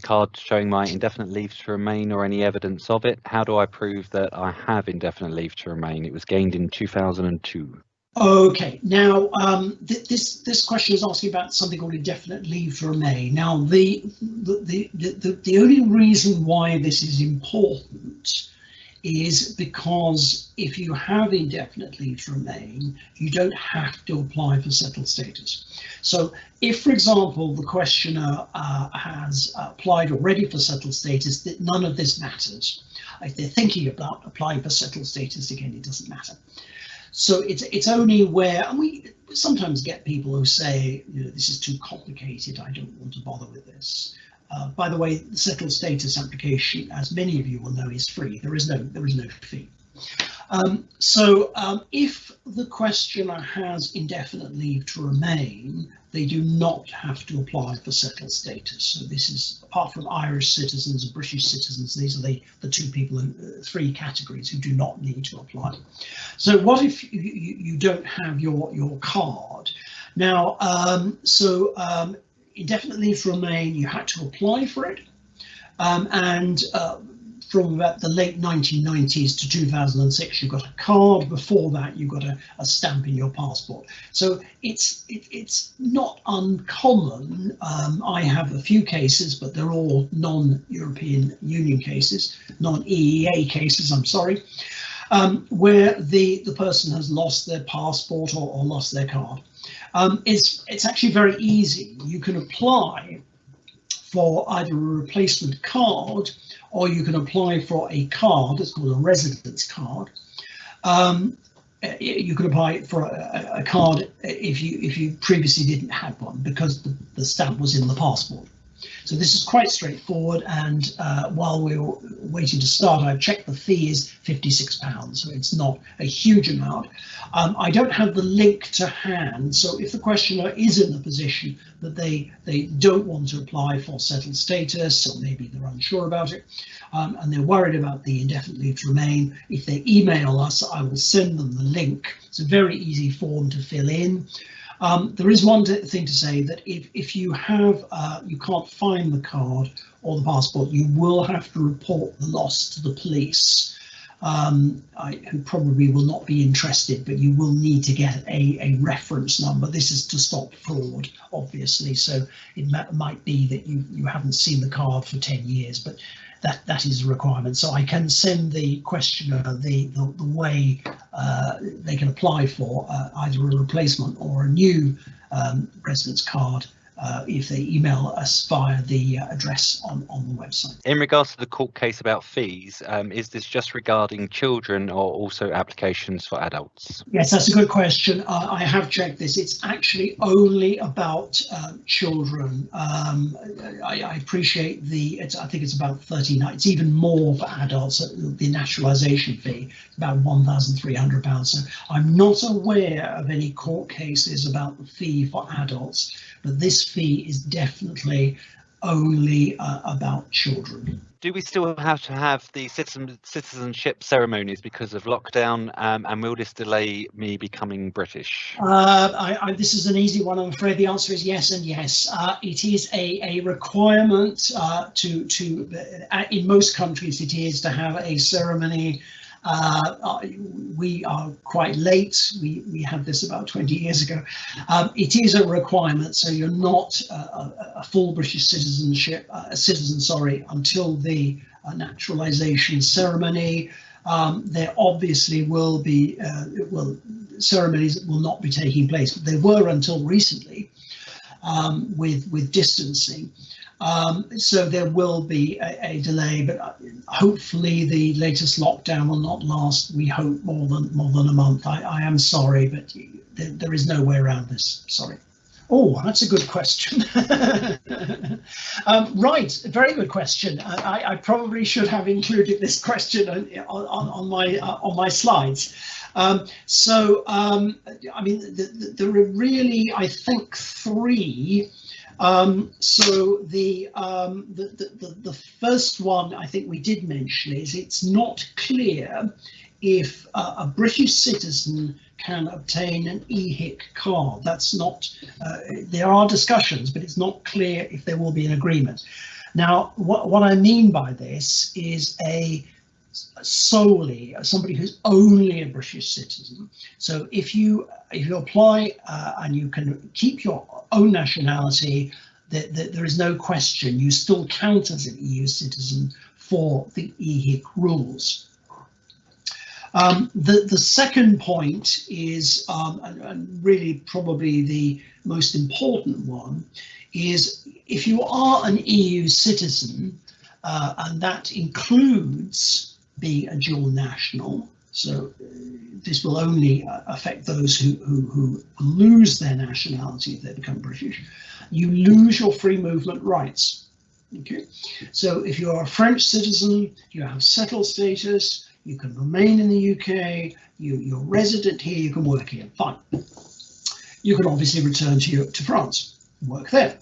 [SPEAKER 3] card showing my indefinite leave to remain or any evidence of it. How do I prove that I have indefinite leave to remain? It was gained in 2002.
[SPEAKER 2] Okay, now this question is asking about something called indefinite leave to remain. Now, the only reason why this is important is because if you have indefinite leave to remain, you don't have to apply for settled status. So if, for example, the questioner has applied already for settled status, that none of this matters. If they're thinking about applying for settled status, again, it doesn't matter. So it's only where, and we sometimes get people who say, you know, this is too complicated, I don't want to bother with this. By the way, the settled status application, as many of you will know, is free. There is no fee. If the questioner has indefinite leave to remain, they do not have to apply for settled status. So this is, apart from Irish citizens and British citizens, these are the two people in three categories who do not need to apply. So what if you don't have your card? Now, indefinite leave to remain, you had to apply for it, from about the late 1990s to 2006, you got a card. Before that, you got a stamp in your passport. So it's not uncommon. I have a few cases, but they're all non-European Union cases, non-EEA cases, I'm sorry, where the person has lost their passport or lost their card. It's actually very easy. You can apply for either a replacement card, or you can apply for a card. It's called a residence card. You can apply for a card if you previously didn't have one, because the stamp was in the passport. So this is quite straightforward, and while we were waiting to start, I've checked the fee is £56, so it's not a huge amount. I don't have the link to hand, so if the questioner is in the position that they don't want to apply for settled status, or maybe they're unsure about it, and they're worried about the indefinite leave to remain, if they email us, I will send them the link. It's a very easy form to fill in. There is one thing to say, that if you have you can't find the card or the passport, you will have to report the loss to the police, who probably will not be interested, but you will need to get a reference number. This is to stop fraud, obviously, so it might be that you haven't seen the card for 10 years, but that is a requirement. So I can send the questioner the way they can apply for either a replacement or a new residence card if they email us via the address on the website.
[SPEAKER 3] In regards to the court case about fees, is this just regarding children or also applications for adults?
[SPEAKER 2] Yes, that's a good question. I have checked this. It's actually only about children. I appreciate I think it's about 39. It's even more for adults. The naturalisation fee is about £1,300. So I'm not aware of any court cases about the fee for adults, but this fee is definitely only about children.
[SPEAKER 3] Do we still have to have the citizenship ceremonies because of lockdown, and will this delay me becoming British?
[SPEAKER 2] This is an easy one, I'm afraid. The answer is yes and yes. It is a requirement in most countries, it is to have a ceremony. We are quite late. We had this about 20 years ago. It is a requirement, so you're not a full British citizen, until the naturalisation ceremony. There obviously will be ceremonies that will not be taking place, but they were until recently with distancing. So there will be a delay, but hopefully the latest lockdown will not last, we hope, more than a month. I am sorry, but there is no way around this. Sorry. Oh, that's a good question. Right, very good question. I probably should have included this question on my slides. I mean, there are really, I think, three. So the first one I think we did mention is it's not clear if a British citizen can obtain an EHIC card. That's not, there are discussions, but it's not clear if there will be an agreement. Now, what I mean by this is somebody who's only a British citizen. So if you apply and you can keep your own nationality, there is no question you still count as an EU citizen for the EHIC rules. The second point is, and really probably the most important one, is if you are an EU citizen, and that includes being a dual national, so this will only affect those who lose their nationality if they become British, you lose your free movement rights. Okay, so if you are a French citizen, you have settled status, you can remain in the UK, you're resident here, you can work here, fine. You can obviously return to France, work there.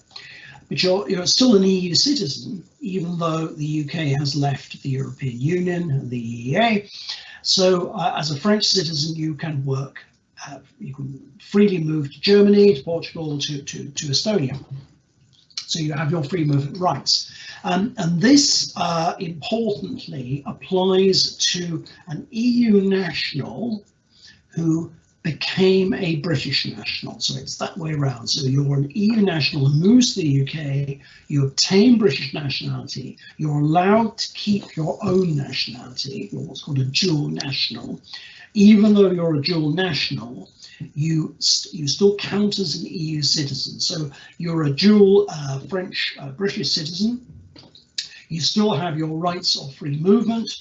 [SPEAKER 2] But you're still an EU citizen, even though the UK has left the European Union and the EEA. So as a French citizen, you can work, you can freely move to Germany, to Portugal, to Estonia. So you have your free movement rights. And this, importantly, applies to an EU national who became a British national. So it's that way around. So you're an EU national who moves to the UK, you obtain British nationality, you're allowed to keep your own nationality, you're what's called a dual national. Even though you're a dual national, you still count as an EU citizen. So you're a dual French British citizen, you still have your rights of free movement,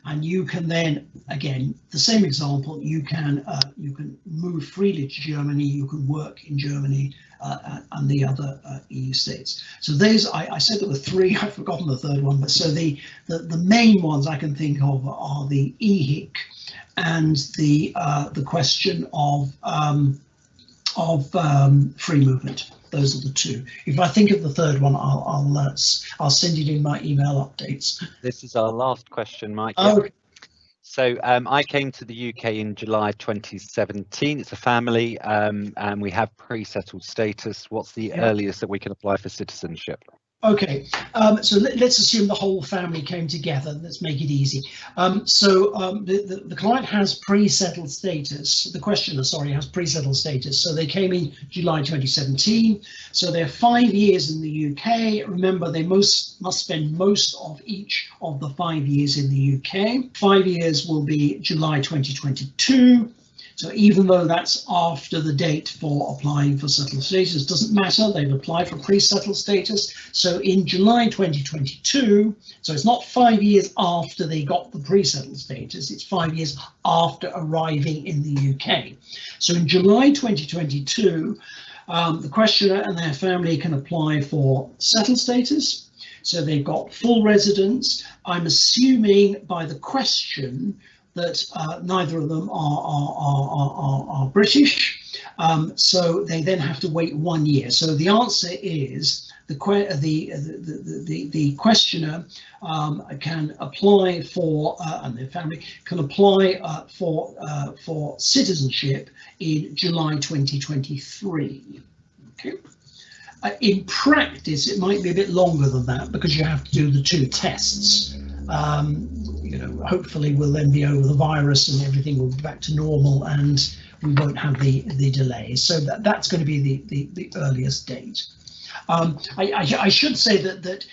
[SPEAKER 2] and you can then, again, the same example, you can move freely to Germany, you can work in Germany and the other EU states. So those, I said there were three, I've forgotten the third one, but so the main ones I can think of are the EHIC and the question of free movement. Those are the two. If I think of the third one, I'll send it in my email updates.
[SPEAKER 3] This is our last question, Mike.
[SPEAKER 2] Oh.
[SPEAKER 3] Yeah. So I came to the UK in July 2017. It's a family, and we have pre-settled status. What's the earliest that we can apply for citizenship?
[SPEAKER 2] Okay, so let's assume the whole family came together. Let's make it easy. The client has pre-settled status. The questioner, sorry, has pre-settled status. So they came in July 2017. So they're 5 years in the UK. Remember, they must spend most of each of the 5 years in the UK. 5 years will be July 2022. So even though that's after the date for applying for settled status, doesn't matter, they've applied for pre-settled status. So in July 2022, so it's not 5 years after they got the pre-settled status, it's 5 years after arriving in the UK. So in July 2022, the questioner and their family can apply for settled status. So they've got full residence. I'm assuming by the question that neither of them are British, so they then have to wait 1 year. So the answer is the questioner can apply for, and their family can apply for citizenship in July 2023. Okay. In practice, it might be a bit longer than that because you have to do the two tests. You know, hopefully we'll then be over the virus and everything will be back to normal and we won't have the delays. So that's going to be the earliest date. I should say that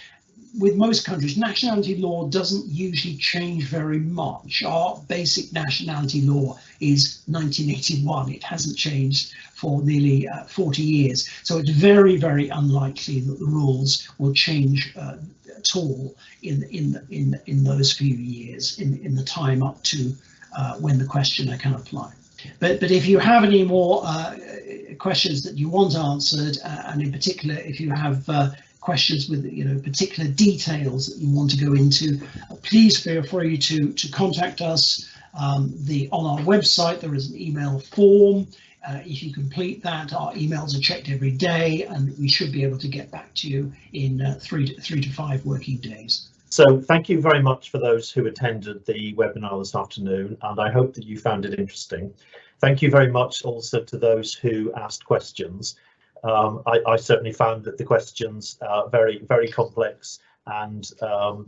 [SPEAKER 2] with most countries, nationality law doesn't usually change very much. Our basic nationality law is 1981. It hasn't changed for nearly 40 years. So it's very, very unlikely that the rules will change at all in those few years, in the time up to when the questioner can apply. But if you have any more questions that you want answered, and in particular if you have questions with particular details that you want to go into, please feel free to contact us. On our website there is an email form. If you complete that, our emails are checked every day and we should be able to get back to you in 3 to 5 working days.
[SPEAKER 1] So thank you very much for those who attended the webinar this afternoon, and I hope that you found it interesting. Thank you very much also to those who asked questions. I certainly found that the questions very complex and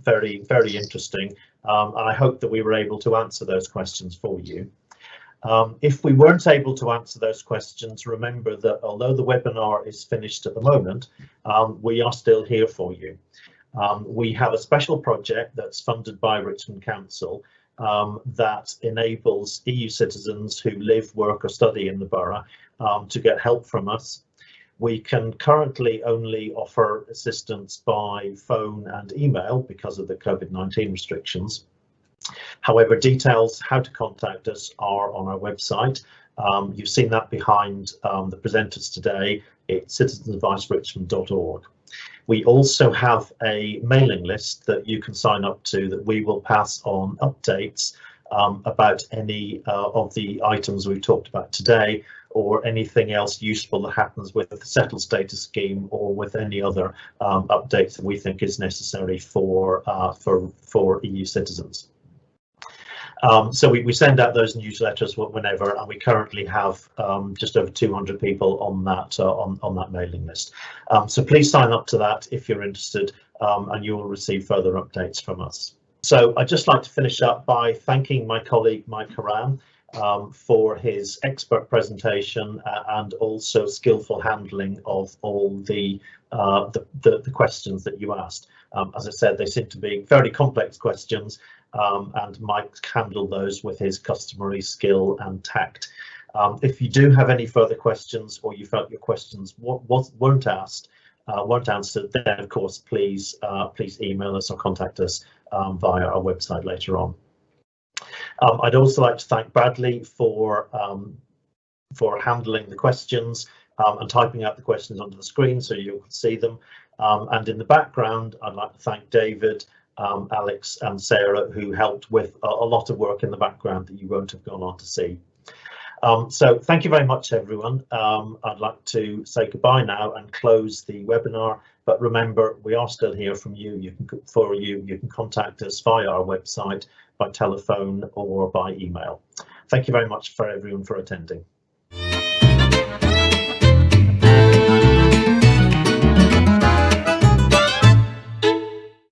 [SPEAKER 1] very interesting, and I hope that we were able to answer those questions for you. If we weren't able to answer those questions, remember that although the webinar is finished at the moment, we are still here for you. We have a special project that's funded by Richmond Council that enables EU citizens who live, work or study in the borough to get help from us. We can currently only offer assistance by phone and email because of the COVID-19 restrictions. However, details how to contact us are on our website. You've seen that behind the presenters today. It's citizensadvicerichmond.org. We also have a mailing list that you can sign up to that we will pass on updates about any of the items we've talked about today, or anything else useful that happens with the settled status scheme, or with any other updates that we think is necessary for EU citizens. So we send out those newsletters whenever, and we currently have just over 200 people on that on that mailing list. So please sign up to that if you're interested, and you will receive further updates from us. So I'd just like to finish up by thanking my colleague Mike Haran for his expert presentation and also skillful handling of all the questions that you asked. As I said, they seem to be very complex questions, and Mike handled those with his customary skill and tact. If you do have any further questions, or you felt your questions weren't answered, then of course please email us or contact us via our website later on. I'd also like to thank Bradley for handling the questions and typing out the questions onto the screen so you can see them. And in the background, I'd like to thank David, Alex and Sarah, who helped with a lot of work in the background that you won't have gone on to see. So thank you very much, everyone. I'd like to say goodbye now and close the webinar. But remember, we are still here from you. You can contact us via our website, by telephone or by email. Thank you very much for everyone for attending.